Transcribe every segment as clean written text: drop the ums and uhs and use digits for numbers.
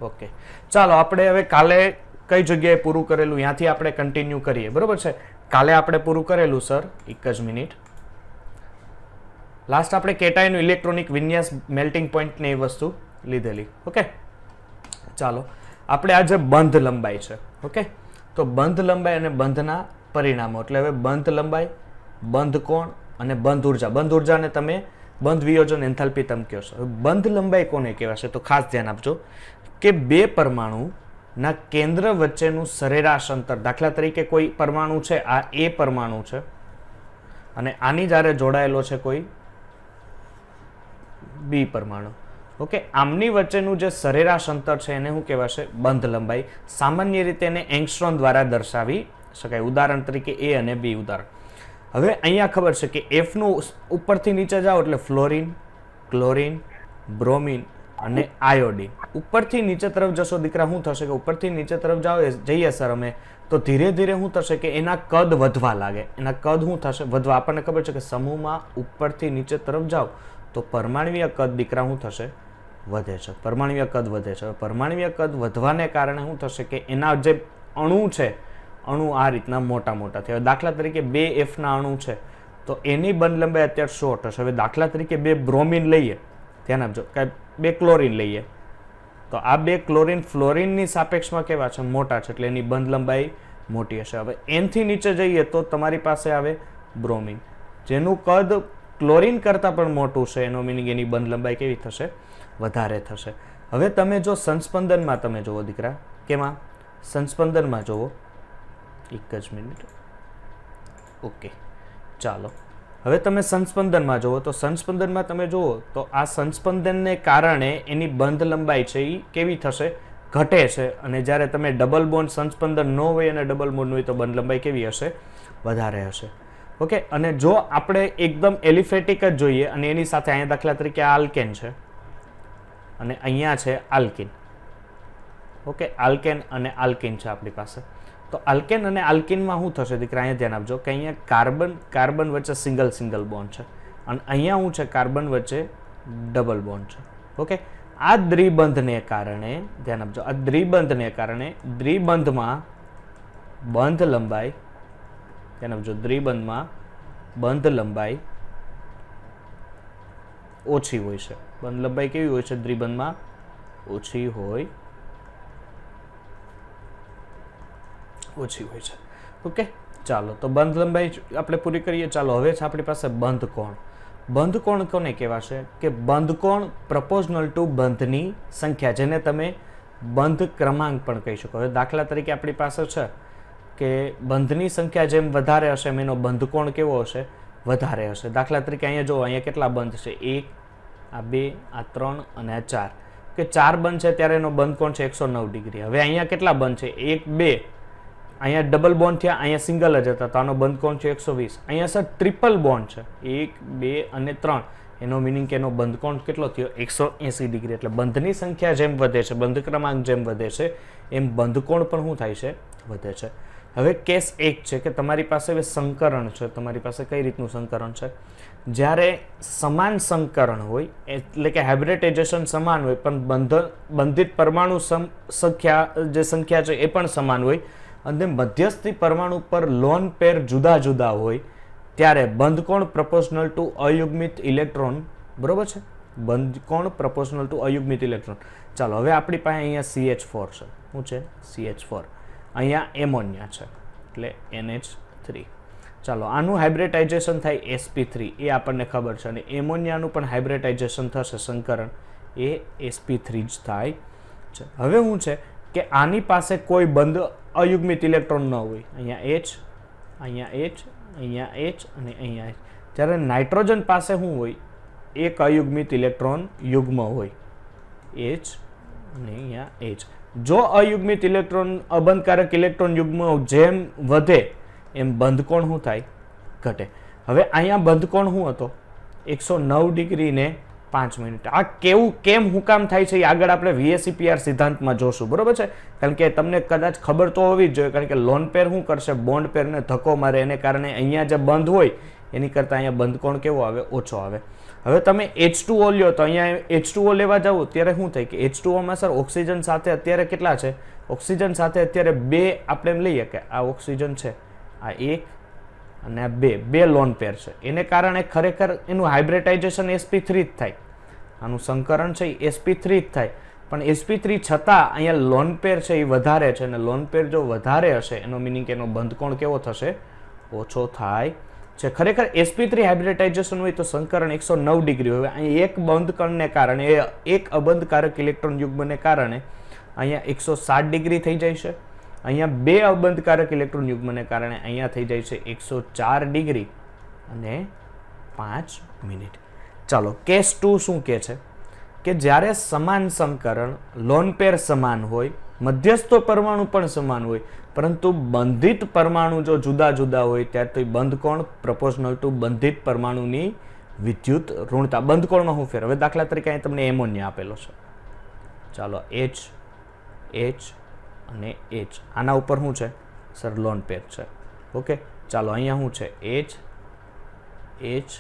Okay, ચાલો આપણે હવે કાલે કઈ જગ્યાએ પૂરું કરેલું ત્યાંથી આપણે કન્ટિન્યુ કરીએ, બરોબર છે. કાલે આપણે પૂરું કરેલું સર, એક જ મિનિટ. લાસ્ટ આપણે કેટાયનનું ઇલેક્ટ્રોનિક વિન્યાસ મેલ્ટિંગ પોઈન્ટ ને એ વસ્તુ લીધેલી. ઓકે, ચાલો આપણે આજે બંધ લંબાઈ છે. ઓકે, તો બંધ લંબાઈ અને બંધના પરિણામો, એટલે હવે બંધ લંબાઈ, બંધ કોણ અને બંધ ઉર્જા. બંધ ઉર્જાને તમે બંધ વિયોજન એન્થાલ્પી તમે કહો છો. બંધ લંબાઈ કોને કહેવાશે? તો ખાસ ધ્યાન આપજો કે બે પરમાણુના કેન્દ્ર વચ્ચેનું સરેરાશ અંતર. દાખલા તરીકે કોઈ પરમાણુ છે, આ એ પરમાણુ છે અને આની જ્યારે જોડાયેલો છે કોઈ બી પરમાણુ. ઓકે, આમની વચ્ચેનું જે સરેરાશ અંતર છે એને શું કહેવાશે? બંધ લંબાઈ. સામાન્ય રીતે એને એંગસ્ટ્રોમ દ્વારા દર્શાવી શકાય. ઉદાહરણ તરીકે એ અને બી ઉદાહરણ. હવે અહીંયા ખબર છે કે એફનું ઉપરથી નીચે જાઓ એટલે ફ્લોરિન, ક્લોરિન, બ્રોમિન અને આયોડિન. ઉપરથી નીચે તરફ જશો દીકરા, શું થશે કે ઉપરથી નીચે તરફ જાઓ જઈએ સર અમે, તો ધીરે ધીરે શું થશે કે એના કદ વધવા લાગે. એના કદ શું થશે? વધવા. આપણને ખબર છે કે સમૂહમાં ઉપરથી નીચે તરફ જાઓ તો પરમાણવીય કદ દીકરા શું થશે? વધે છે. પરમાણવીય કદ વધે છે. પરમાણવીય કદ વધવાને કારણે શું થશે કે એના જે અણુ છે, અણુ આ રીતના મોટા મોટા થયા. દાખલા તરીકે 2F ના અણુ છે તો એની બંધ લંબાઈ અત્યારે 100 હશે. હવે દાખલા તરીકે 2 બ્રોમિન લઈએ, ધ્યાન આપજો, કે 2 ક્લોરિન લઈએ તો આ 2 ક્લોરિન ફ્લોરિનની સાપેક્ષમાં કેવા છે? મોટા છે, એટલે એની બંધ લંબાઈ મોટી હશે. હવે એનથી નીચે જઈએ તો તમારી પાસે આવે બ્રોમિન, જેનું કદ ક્લોરિન કરતાં પણ મોટું છે. એનો મિનિંગ એની બંધ લંબાઈ કેવી થશે? વધારે થશે. હવે તમે જો સંસ્પંદનમાં તમે જુઓ દીકરા, કેમાં? સંસ્પંદનમાં જુઓ, એક જ મિનિટ. ઓકે, ચાલો હવે તમે સંસ્પંદનમાં જુઓ તો સંસ્પંદનમાં તમે જુઓ તો આ સંસ્પંદનને કારણે એની બંધ લંબાઈ છે એ કેવી થશે? ઘટે છે. અને જ્યારે તમે ડબલ બોન્ડ સંસ્પંદન ન હોય અને ડબલ બોન્ડ હોય તો બંધ લંબાઈ કેવી હશે? વધારે હશે. ઓકે, અને જો આપણે એકદમ એલિફેટિક જ જોઈએ અને એની સાથે અહીંયા દાખલા તરીકે આ આલ્કેન છે અને અહીંયા છે આલ્કિન. ઓકે, આલ્કેન અને આલ્કિન છે આપણી પાસે. તો આલ્કેન અને આલ્કિનમાં શું થશે દીકરા? અહીંયા ધ્યાન આપજો કે અહીંયા કાર્બન વચ્ચે સિંગલ બોન્ડ છે અને અહીંયા શું છે? કાર્બન વચ્ચે ડબલ બોન્ડ છે. ઓકે, આ દ્વિબંધને કારણે ધ્યાન આપજો, આ દ્વિબંધને કારણે દ્વિબંધમાં બંધ લંબાઈ, ધ્યાન આપજો, દ્વિબંધમાં બંધ લંબાઈ ઓછી હોય છે. બંધ લંબાઈ કેવી હોય છે? દ્વિબંધમાં ઓછી હોય છે. ઓકે, ચાલો તો બંધ લંબાઈ આપણે પૂરી કરીએ. ચાલો હવે છે આપણી પાસે બંધ કોણ. બંધ કોણ કોને કહેવાશે? કે બંધ કોણ પ્રપોઝનલ ટુ બંધની સંખ્યા, જેને તમે બંધ ક્રમાંક પણ કહી શકો. હવે દાખલા તરીકે આપણી પાસે છે કે બંધની સંખ્યા જેમ વધારે હશે એમ એનો બંધ કોણ કેવો હશે? વધારે હશે. દાખલા તરીકે અહીંયા જો, અહીંયા કેટલા બંધ છે? 1, આ 2, આ 3 અને આ 4. કે 4 બંધ છે ત્યારે એનો બંધ કોણ છે? 109 ડિગ્રી. હવે અહીંયા કેટલા બંધ છે? 1, 2, અહીંયા ડબલ બોન્ડ થયા, અહીંયા સિંગલ જ હતા તો આનો બંધ કોણ છે? 120. અહીંયા સર ટ્રિપલ બોન્ડ છે, 1, 2 અને 3. એનો મિનિંગ કે એનો બંધ કોણ કેટલો થયો? 180 ડિગ્રી. એટલે બંધની સંખ્યા જેમ વધે છે, બંધ ક્રમાંક જેમ વધે છે એમ બંધ કોણ પણ શું થાય છે? વધે છે. હવે કેસ 1 છે કે તમારી પાસે હવે સંકરણ છે. તમારી પાસે કઈ રીતનું સંકરણ છે? જ્યારે સમાન સંકરણ હોય, એટલે કે હાઇબ્રિડાઇઝેશન સમાન હોય પણ બંધિત પરમાણુ સંખ્યા છે એ પણ સમાન હોય અને મધ્યસ્થી પરમાણુ પર લોન પેર જુદા જુદા હોય ત્યારે બંધ કોણ પ્રપોઝનલ ટુ અયુગ્મિત ઇલેક્ટ્રોન. બરોબર છે? બંધ કોણ પ્રપોઝનલ ટુ અયુગ્મિત ઇલેક્ટ્રોન. ચાલો હવે આપણી પાસે અહીંયા CH4 છે. શું છે? CH4. અહીંયા એમોનિયા છે એટલે NH3. ચાલો આનું હાઇબ્રિડાઇઝેશન થાય sp3, એ આપણને ખબર છે. અને એમોનિયાનું પણ હાઇબ્રિડાઇઝેશન થશે, સંકરણ, એ sp3 જ થાય છે. હવે શું છે કે આની પાસે કોઈ બંધ અયુગ્મિત ઇલેક્ટ્રોન ન હોય. અહીંયા H, અહીંયા H, અહીંયા H અને અહીંયા H. જ્યારે નાઇટ્રોજન પાસે શું હોય? એક અયુગ્મિત ઇલેક્ટ્રોન યુગ્મ હોય, H અને અહીંયા H. જો અયુગ્મિત ઇલેક્ટ્રોન, અબંધકારક ઇલેક્ટ્રોન યુગ્મ જેમ વધે એમ બંધ કોણ શું થાય? ઘટે. હવે અહીંયા બંધ કોણ શું હતો? 109 ડિગ્રી ને 5 મિનિટ. આ કેમ હું કામ થાય છે એ આગળ આપણે VSEPR સિદ્ધાંતમાં જોશું. બરોબર છે? કારણ કે તમને કદાચ ખબર તો હોવી જ જોઈએ, કારણ કે લોન પેર શું કરશે? બોન્ડ પેરને ધક્કો મારે, એને કારણે અહીંયા જે બંધ હોય એની કરતાં અહીંયા બંધ કોણ કેવો આવે? ઓછો આવે. હવે તમે H2O લ્યો તો અહીંયા H2O લેવા જાવ ત્યારે શું થાય કે H2O માં સર ઓક્સિજન સાથે અત્યારે કેટલા છે? ઓક્સિજન સાથે અત્યારે 2 આપણે એમ લઈએ કે આ ઓક્સિજન છે, આ 1 અને આ 2 લોન પેર છે. એને કારણે ખરેખર એનું હાઇબ્રિડાઇઝેશન sp3 જ થાય, આનું સંકરણ છે એ sp3 જ થાય. પણ sp3 છતાં અહીંયા લોન પેર છે એ વધારે છે, અને લોન પેર જો વધારે હશે એનો મિનિંગ એનો બંધકોણ કેવો થશે? ઓછો થાય છે. ખરેખર sp3 હાઇબ્રિડાઇઝેશન હોય તો સંકરણ 109 ડિગ્રી હોય. અહીં એક બંધકણને કારણે, એક અબંધકારક ઇલેક્ટ્રોન યુગ્મને કારણે અહીંયા 160 ડિગ્રી થઈ જાય છે. અહીંયા 2 અબંધકારક ઇલેક્ટ્રોન યુગ્મને કારણે અહીંયા થઈ જાય છે 104 ડિગ્રી અને 5 મિનિટ. ચાલો કેસ 2 શું કહે છે કે જ્યારે સમાન સંકરણ, લોન પેર સમાન હોય, મધ્યસ્થ પરમાણુ પણ સમાન હોય, પરંતુ બંધિત પરમાણુ જો જુદા જુદા હોય ત્યારે તો બંધકોણ પ્રપોર્શનલ ટુ બંધિત પરમાણુની વિદ્યુત ઋણતા. બંધકોણમાં શું ફેર? હવે દાખલા તરીકે અહીં તમને એમોનિયા આપેલો છે, ચાલો H અને H, આના ઉપર શું છે સર? લોન પેર છે. ઓકે, ચાલો અહીંયા શું છે? H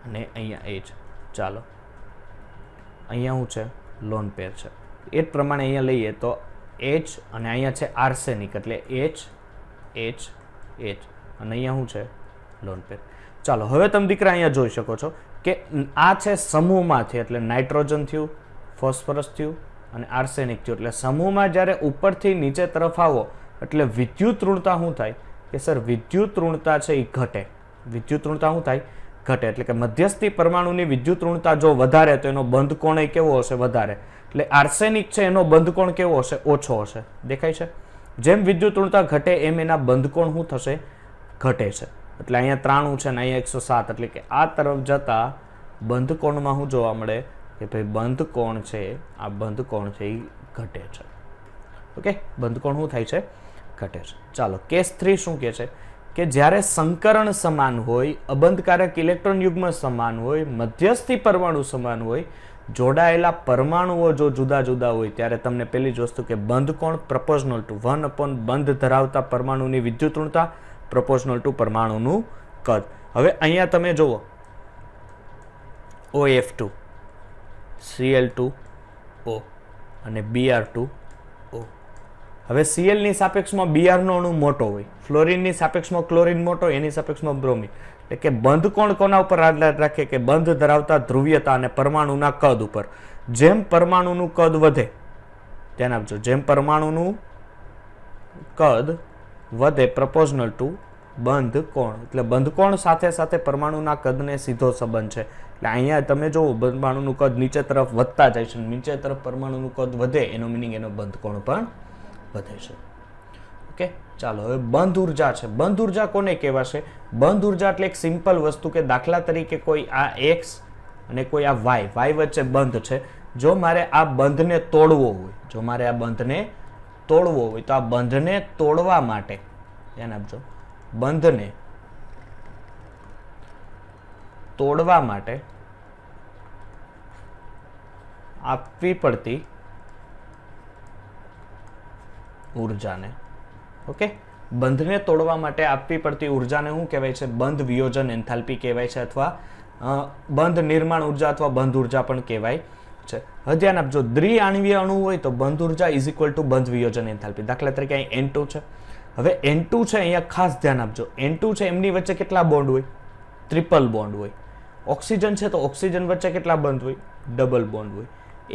અને અહીંયા H. ચાલો અહીંયા શું છે? લોન પેર છે. એ જ પ્રમાણે અહીંયા લઈએ તો H અને અહીંયા છે આર્સેનિક, એટલે H અને અહીંયા શું છે? Lone pair. ચાલો હવે તમે દીકરા અહીંયા જોઈ શકો છો કે આ છે સમૂહમાંથી, એટલે નાઇટ્રોજન થયું, ફોસ્ફરસ થયું અને આર્સેનિક થયું. એટલે સમૂહમાં જ્યારે ઉપરથી નીચે તરફ આવો એટલે વિદ્યુત ઋણતા શું થાય કે સર વિદ્યુત ઋણતા છે એ ઘટે. વિદ્યુત ઋણતા શું થાય? ઘટે. એટલે કે મધ્યસ્થી પરમાણુની વિદ્યુત ઋણતા જો વધારે તો એનો બંધકોણ કેવો હશે? વધારે. એટલે આર્સેનિક છે એનો બંધકોણ કેવો હશે? ઓછો હશે. દેખાય છે? જેમ વિદ્યુત ઋણતા ઘટે એમ એના બંધકોણ શું થશે? ઘટે છે. એટલે અહીંયા 93 છે અને અહીંયા 107, એટલે કે આ તરફ જતા બંધકોણમાં શું જોવા મળે કે ભાઈ બંધકોણ છે, આ બંધકોણ છે એ ઘટે છે. ઓકે, બંધકોણ શું થાય છે? ઘટે છે. ચાલો કેસ 3 શું કહે છે કે જ્યારે સંકરણ સમાન હોય, અબંધકારક ઇલેક્ટ્રોન યુગ્મ સમાન હોય, મધ્યસ્થી પરમાણુ સમાન હોય, જોડાયેલા પરમાણુઓ જો જુદા જુદા હોય ત્યારે તમને પહેલી જ વસ્તુ કે બંધકોણ પ્રપોર્શનલ ટુ 1 બંધ ધરાવતા પરમાણુની વિદ્યુત ઋણતા પ્રપોર્શનલ ટુ પરમાણુનું કદ. હવે અહીંયા તમે જુઓ OF2, Cl2O અને Br2O. હવે Cl ની સાપેક્ષમાં Br નો અણુ મોટો હોય, ફ્લોરિનની સાપેક્ષમાં ક્લોરિન મોટો, એની સાપેક્ષમાં બ્રોમિન. એટલે કે બંધકોણ કોના ઉપર આધાર રાખે કે બંધ ધરાવતા ધ્રુવીયતા અને પરમાણુના કદ ઉપર. જેમ પરમાણુનું કદ વધે, ધ્યાન આપજો, જેમ પરમાણુનું કદ વધે પ્રપોર્શનલ ટુ બંધકોણ, એટલે બંધકોણ સાથે સાથે પરમાણુના કદને સીધો સંબંધ છે. એટલે અહીંયા તમે જુઓ પરમાણુનું કદ નીચે તરફ વધતા જાય છે, નીચે તરફ પરમાણુનું કદ વધે એનો મિનિંગ એનો બંધકોણ પણ વધે છે. ઓકે, ચાલો હવે બંધ ઉર્જા છે. બંધ ઉર્જા કોને કહેવાશે? બંધ ઉર્જા એટલે એક સિમ્પલ વસ્તુ કે દાખલા તરીકે કોઈ આ X અને કોઈ આ Y વચ્ચે બંધ છે. જો મારે આ બંધને તોડવો હોય, જો મારે આ બંધને તોડવો હોય તો આ બંધને તોડવા માટે, ધ્યાન આપજો, બંધને તોડવા માટે આપવી પડતી ઉર્જાને, ઓકે, બંધને તોડવા માટે આપવી પડતી ઉર્જાને શું કહેવાય છે? બંધ વિયોજન એન્થાલ્પી કહેવાય છે, અથવા બંધ નિર્માણ ઉર્જા અથવા બંધ ઉર્જા પણ કહેવાય છે. હવે ધ્યાન આપજો, દ્વિઆણવીય અણુ હોય તો બંધ ઉર્જા ઇઝ ઇક્વલ ટુ બંધ વિયોજન એન્થાલ્પી. દાખલા તરીકે અહીં N2 છે. હવે N2 છે, અહીંયા ખાસ ધ્યાન આપજો, N2 છે એમની વચ્ચે કેટલા બોન્ડ હોય? ટ્રિપલ બોન્ડ હોય. ઓક્સિજન છે તો ઓક્સિજન વચ્ચે કેટલા બંધ હોય? ડબલ બોન્ડ હોય.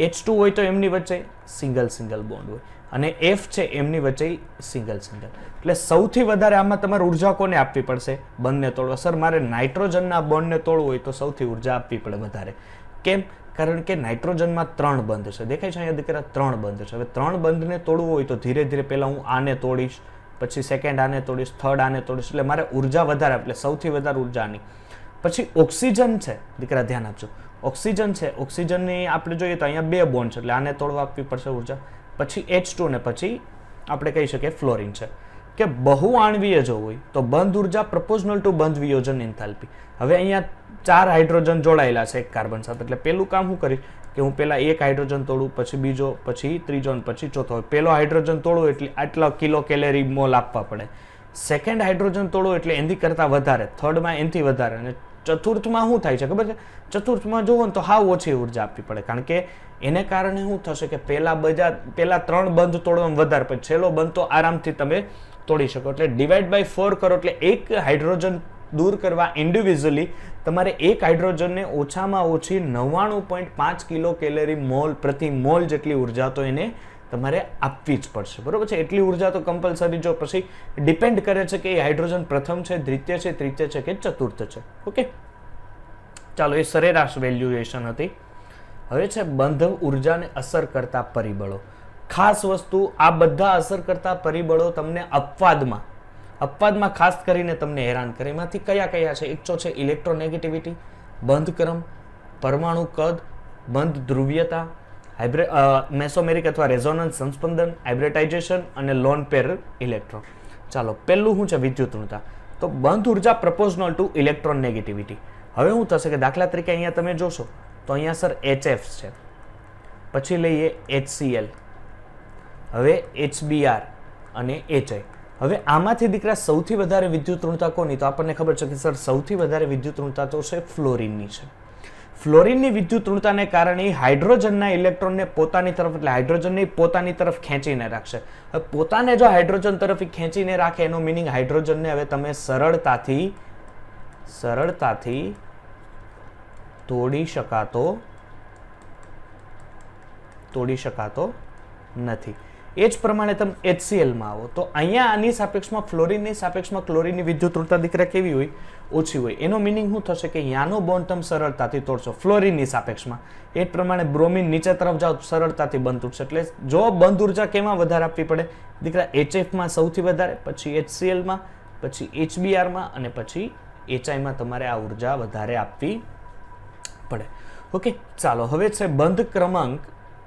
H2 હોય તો એમની વચ્ચે સિંગલ બોન્ડ હોય, અને F છે એમની વચ્ચે સિંગલ. એટલે સૌથી વધારે આમાં તમારે ઉર્જા કોને આપવી પડશે? બંધને તોડવા. સર મારે નાઇટ્રોજનના બોન્ડને તોડવું હોય તો સૌથી ઉર્જા આપવી પડે વધારે. કેમ? કારણ કે નાઇટ્રોજનમાં 3 બંધ છે. દેખાય છે અહીંયા દીકરા? 3 બંધ છે. હવે 3 બંધને તોડવું હોય તો ધીરે ધીરે પહેલા હું આને તોડીશ, પછી સેકન્ડ આને તોડીશ, થર્ડ આને તોડીશ, એટલે મારે ઉર્જા વધારે, એટલે સૌથી વધારે ઉર્જા આની. પછી ઓક્સિજન છે દીકરા, ધ્યાન આપજો, ઓક્સિજન છે, ઓક્સિજનની આપણે જોઈએ તો અહીંયા 2 બોન્ડ છે, એટલે આને તોડવા આપવી પડશે ઉર્જા. પછી H2 ને પછી આપણે કહી શકીએ ફ્લોરિન છે. કે બહુઆણવીય જો હોય તો બંધ ઉર્જા પ્રપોર્શનલ ટુ બંધ વિયોજન એન્થાલ્પી. હવે અહીંયા 4 હાઇડ્રોજન જોડાયેલા છે એક કાર્બન સાથે, એટલે પેલું કામ શું કરીશ કે હું પહેલા એક હાઇડ્રોજન તોડું, પછી બીજો, પછી ત્રીજો, પછી ચોથો. પહેલો હાઇડ્રોજન તોડું એટલે આટલા કિલો કેલેરી મોલ આપવા પડે. સેકન્ડ હાઇડ્રોજન તોડું એટલે એની કરતાં વધારે, થર્ડમાં એનથી વધારે, અને ચતુર્થમાં શું થાય છે ખબર છે? ચતુર્થમાં જુઓ ને તો હાવ ઓછી ઉર્જા આપવી પડે, કારણ કે એને કારણે શું થશે કે પેલા 3 બંધ તોડવામાં વધારે, પછી છેલ્લો બંધ તો આરામથી તમે તોડી શકો. એટલે ડિવાઈડ બાય 4 કરો એટલે એક હાઇડ્રોજન દૂર કરવા ઇન્ડિવિજ્યુઅલી તમારે એક હાઇડ્રોજનને ઓછામાં ઓછી 99.5 કિલો કેલરી મોલ પ્રતિ મોલ જેટલી ઉર્જા તો એને તમારે આપવી જ પડશે, બરોબર છે? એટલી ઉર્જા તો કમ્પલસરી. જો પછી ડિપેન્ડ કરે છે કે એ હાઇડ્રોજન પ્રથમ છે, દ્વિતીય છે, તૃતીય છે કે ચતુર્થ છે. ઓકે, ચાલો, એ સરેરાશ વેલ્યુએશન હતી. હવે છે બંધ ઉર્જાને અસર કરતા પરિબળો. ખાસ વસ્તુ, આ બધા અસર કરતા પરિબળો તમને અપવાદમાં ખાસ કરીને તમને હેરાન કરે. એમાંથી કયા કયા છે? એક તો છે ઇલેક્ટ્રોનેગેટિવિટી, બંધ ક્રમ, પરમાણુ કદ, બંધ ધ્રુવીયતા, મેસોમેરિક અથવા રેઝોનન્સ સંસ્પંદન, હાઇબ્રિડાઇઝેશન અને લોન પેર ઇલેક્ટ્રોન. ચાલો, પહેલું શું છે? વિદ્યુતઋણતા. તો બંધ ઉર્જા પ્રપોઝનલ ટુ ઇલેક્ટ્રોન નેગેટિવિટી. હવે શું થશે કે દાખલા તરીકે અહીંયા તમે જોશો તો અહીંયા સર HF છે, પછી લઈએ HCl, હવે HBr અને HI. હવે આમાંથી દીકરા સૌથી વધારે વિદ્યુતઋણતા કોની? તો આપણને ખબર છે કે સર સૌથી વધારે વિદ્યુતઋણતા તો છે ફ્લોરિનની છે. ફ્લોરિનની વિદ્યુતઋણતાને કારણે હાઇડ્રોજનના ઇલેક્ટ્રોનને પોતાની તરફ, એટલે હાઇડ્રોજનને પોતાની તરફ ખેંચીને રાખશે. હવે પોતાને જો હાઇડ્રોજન તરફ ખેંચીને રાખે એનો મિનિંગ હાઇડ્રોજનને હવે તમે સરળતાથી તોડી શકાતો નથી. એ જ પ્રમાણે તમે HCl માં આવો તો અહીંયા આની સાપેક્ષમાં ફ્લોરિનની સાપેક્ષમાં ક્લોરિનની વિદ્યુતઋણતા દીકરા કેવી હોય? ઓછી હોય. એનો મિનિંગ શું થશે કે યાનો બોન્ડ તમે સરળતાથી તોડશો ફ્લોરિનની સાપેક્ષમાં. એ જ પ્રમાણે બ્રોમિન નીચે તરફ જાઓ સરળતાથી બંધ તૂટશે. એટલે જો બંધ ઉર્જા કેમાં વધારે આપવી પડે દીકરા? HF માં સૌથી વધારે, પછી HCl માં, પછી HBr માં અને પછી HI માં તમારે આ ઉર્જા વધારે આપવી પડે. ઓકે, ચાલો, હવે છે બંધ ક્રમાંક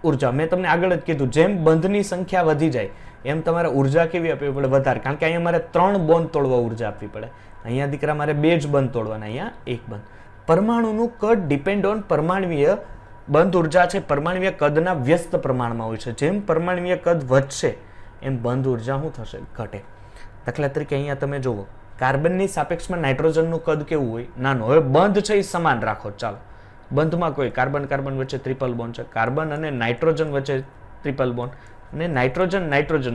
ઉર્જા. મેં તમને આગળ જ કીધું, જેમ બંધની સંખ્યા વધી જાય એમ તમારે ઉર્જા કેવી આપવી પડે? વધારે, કારણ કે અહીંયા મારે 3 બોન્ડ તોડવા ઉર્જા આપવી પડે. અહીંયા દીકરા મારે 2 જ બંધ તોડવાના, અહીંયા 1 બંધ. પરમાણુનું કદ ડિપેન્ડ ઓન પરમાણ્વીય બંધ ઉર્જા છે પરમાણ્વીય કદના વ્યસ્ત પ્રમાણમાં હોય છે. જેમ પરમાણ્વીય કદ વધશે એમ બંધ ઉર્જા શું થશે? ઘટે. દાખલા તરીકે અહીંયા તમે જુઓ, કાર્બનની સાપેક્ષમાં નાઇટ્રોજનનું કદ કેવું હોય? નાનું. હવે બંધ છે એ સમાન રાખો. ચાલો, બંધમાં કોઈ કાર્બન વચ્ચે ટ્રિપલ બોન્ડ છે, કાર્બન અને નાઇટ્રોજન વચ્ચે ટ્રિપલ બોન્ડ, અને નાઇટ્રોજન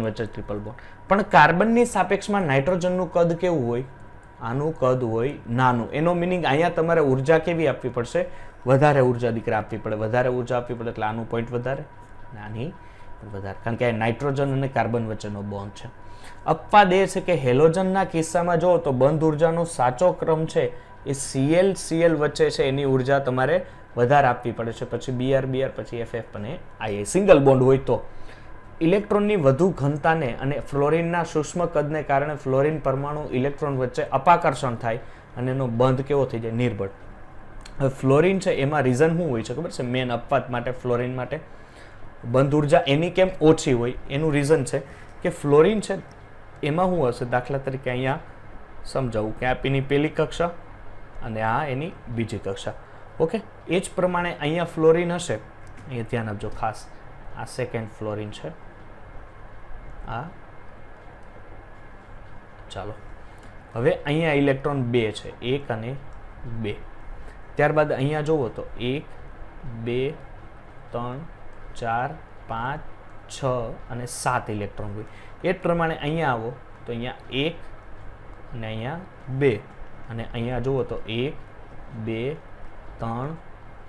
વચ્ચે ટ્રિપલ બોન્ડ. પણ કાર્બનની સાપેક્ષમાં નાઇટ્રોજનનું કદ કેવું હોય? આનું કદ હોય નાનું. એનો મિનિંગ અહીંયા તમારે ઉર્જા કેવી આપવી પડશે? વધારે ઉર્જા દીકરા આપવી પડે. વધારે ઉર્જા આપવી પડે એટલે આનું પોઈન્ટ વધારે, નાની વધારે, કારણ કે નાઇટ્રોજન અને કાર્બન વચ્ચેનો બોન્ડ છે. અપવાદ એ છે કે હેલોજનના કિસ્સામાં જો તો બંધ ઉર્જાનો સાચો ક્રમ છે એ Cl વચ્ચે છે, એની ઉર્જા તમારે વધારે આપવી પડે છે. પછી Br, પછી FF અને I સિંગલ બોન્ડ હોય તો. ઇલેક્ટ્રોનની વધુ ઘનતાને અને ફ્લોરિનના સૂક્ષ્મ કદને કારણે ફ્લોરિન પરમાણુ ઇલેક્ટ્રોન વચ્ચે અપાકર્ષણ થાય અને એનો બંધ કેવો થઈ જાય? નિર્બળ. હવે ફ્લોરિન છે એમાં રીઝન શું હોય છે ખબર છે? મેન અપવાદ માટે ફ્લોરિન માટે બંધ ઉર્જા એની કેમ ઓછી હોય એનું રીઝન છે કે ફ્લોરિન છે એમાં શું હશે? દાખલા તરીકે અહીંયા સમજાવું કે આ એની પહેલી કક્ષા અને આ એની બીજી કક્ષા. ઓકે, એ જ પ્રમાણે અહીંયા ફ્લોરિન હશે, અહીંયા ધ્યાન આપજો ખાસ, આ સેકન્ડ ફ્લોરિન છે, આ. ચાલો, હવે અહીંયા ઇલેક્ટ્રોન 2 છે, 1 અને 2. ત્યારબાદ અહીંયા જુઓ તો 1, 2, 3, 4, 5, 6 અને 7 ઇલેક્ટ્રોન હોય. એ જ પ્રમાણે અહીંયા આવો તો અહીંયા 1 અને અહીંયા 2 અને અહીંયા જુઓ તો 1, 2, 3,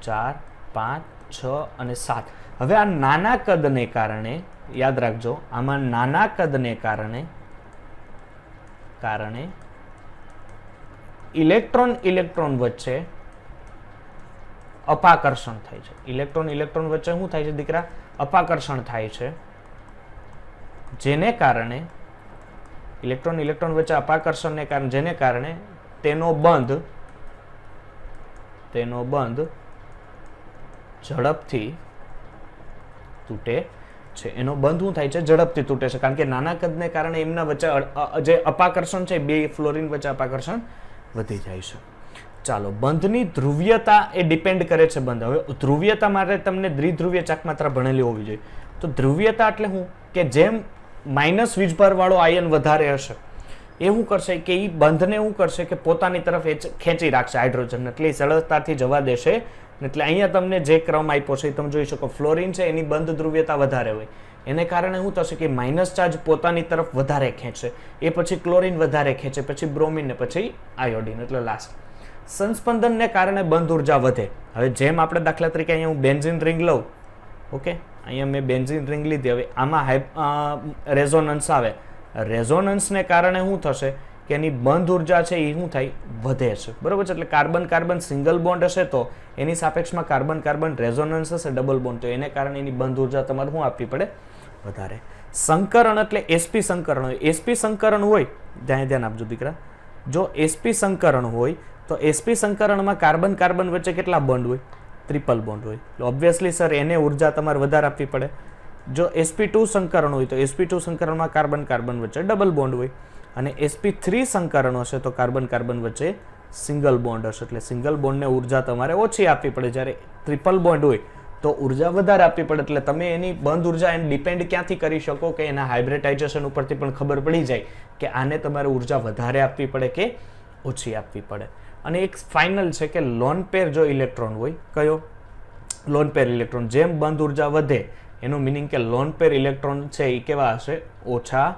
4, 5, 6 અને 7. હવે આ નાના કદને કારણે યાદ રાખજો, આમાં નાના કદને કારણે ઇલેક્ટ્રોન વચ્ચે અપાકર્ષણ થાય છે. ઇલેક્ટ્રોન વચ્ચે શું થાય છે દીકરા? અપાકર્ષણ થાય છે, જેને કારણે ઇલેક્ટ્રોન વચ્ચે અપાકર્ષણને કારણે જેને કારણે તેનો બંધ ઝડપથી તૂટે છે. એનો બંધ શું થાય છે? ઝડપથી તૂટે છે, કારણ કે નાના કદને કારણે એમના વચ્ચે જે અપાકર્ષણ છે, 2 ફ્લોરિન વચ્ચે અપાકર્ષણ વધી જાય છે. ચાલો, બંધની ધ્રુવીયતા એ ડિપેન્ડ કરે છે બંધ. હવે ધ્રુવીયતા માટે તમને દ્વિધ્રુવીય ચાકમાત્રા ભણેલી હોવી જોઈએ. તો ધ્રુવીયતા એટલે શું? કે જેમ માઇનસ વીજભાર વાળો આયન વધારે હશે, એ શું કરશે કે એ બંધને શું કરશે કે પોતાની તરફ ખેંચી રાખશે હાઇડ્રોજન, એટલે એ સરળતાથી જવા દેશે. એટલે અહીંયા તમને જે ક્રમ આપ્યો છે તમે જોઈ શકો, ફ્લોરિન છે એની બંધ ધ્રુવીયતા વધારે હોય, એને કારણે શું થશે કે માઇનસ ચાર્જ પોતાની તરફ વધારે ખેંચશે, એ પછી ક્લોરિન વધારે ખેંચે, પછી બ્રોમિન ને પછી આયોડિન, એટલે લાસ્ટ. સંસ્પંદનને કારણે બંધ ઉર્જા વધે. હવે જેમ આપણે દાખલા તરીકે અહીંયા હું બેન્ઝિન રિંગ લઉં, ઓકે, અહીંયા મેં બેન્ઝિન રિંગ લીધી, હવે આમાં રેઝોનન્સ આવે, રેઝોનન્સને કારણે શું થશે કે એની બંધ ઉર્જા છે એ શું થાય, વધે છે, બરોબર છે. એટલે કાર્બન કાર્બન સિંગલ બોન્ડ હશે તો એની સાપેક્ષમાં કાર્બન કાર્બન રેઝોનન્સ હશે ડબલ બોન્ડ, તો એને કારણે એની બંધ ઉર્જા તમારે શું આપવી પડે, વધારે. સંકરણ એટલે એસપી સંકરણ હોય, એસપી સંકરણ હોય, ધ્યાન આપજો દીકરા, જો એસપી સંકરણ હોય તો એસપી સંકરણમાં કાર્બન કાર્બન વચ્ચે કેટલા બોન્ડ હોય, ટ્રિપલ બોન્ડ હોય, ઓબ્વિયસલી સર એને ઉર્જા તમારે વધારે આપવી પડે. જો sp2 સંકરણ હોય તો sp2 સંકરણમાં કાર્બન કાર્બન વચ્ચે ડબલ બોન્ડ હોય, અને sp3 સંકરણ હશે તો કાર્બન કાર્બન વચ્ચે સિંગલ બોન્ડ હશે, એટલે સિંગલ બોન્ડને ઉર્જા તમારે ઓછી આપવી પડે, જ્યારે ટ્રિપલ બોન્ડ હોય તો ઉર્જા વધારે આપવી પડે. એટલે તમે એની બંધ ઉર્જા એને ડિપેન્ડ ક્યાંથી કરી શકો કે એના હાઇબ્રિડાઇઝેશન ઉપરથી પણ ખબર પડી જાય કે આને તમારે ઉર્જા વધારે આપવી પડે કે ઓછી આપવી પડે. અને એક ફાઇનલ છે કે લોન પેર જો ઇલેક્ટ્રોન હોય, કયો લોન પેર ઇલેક્ટ્રોન, જેમ બંધ ઉર્જા વધે એનો મિનિંગ કે લોન પેર ઇલેક્ટ્રોન છે એ કેવા હશે, ઓછા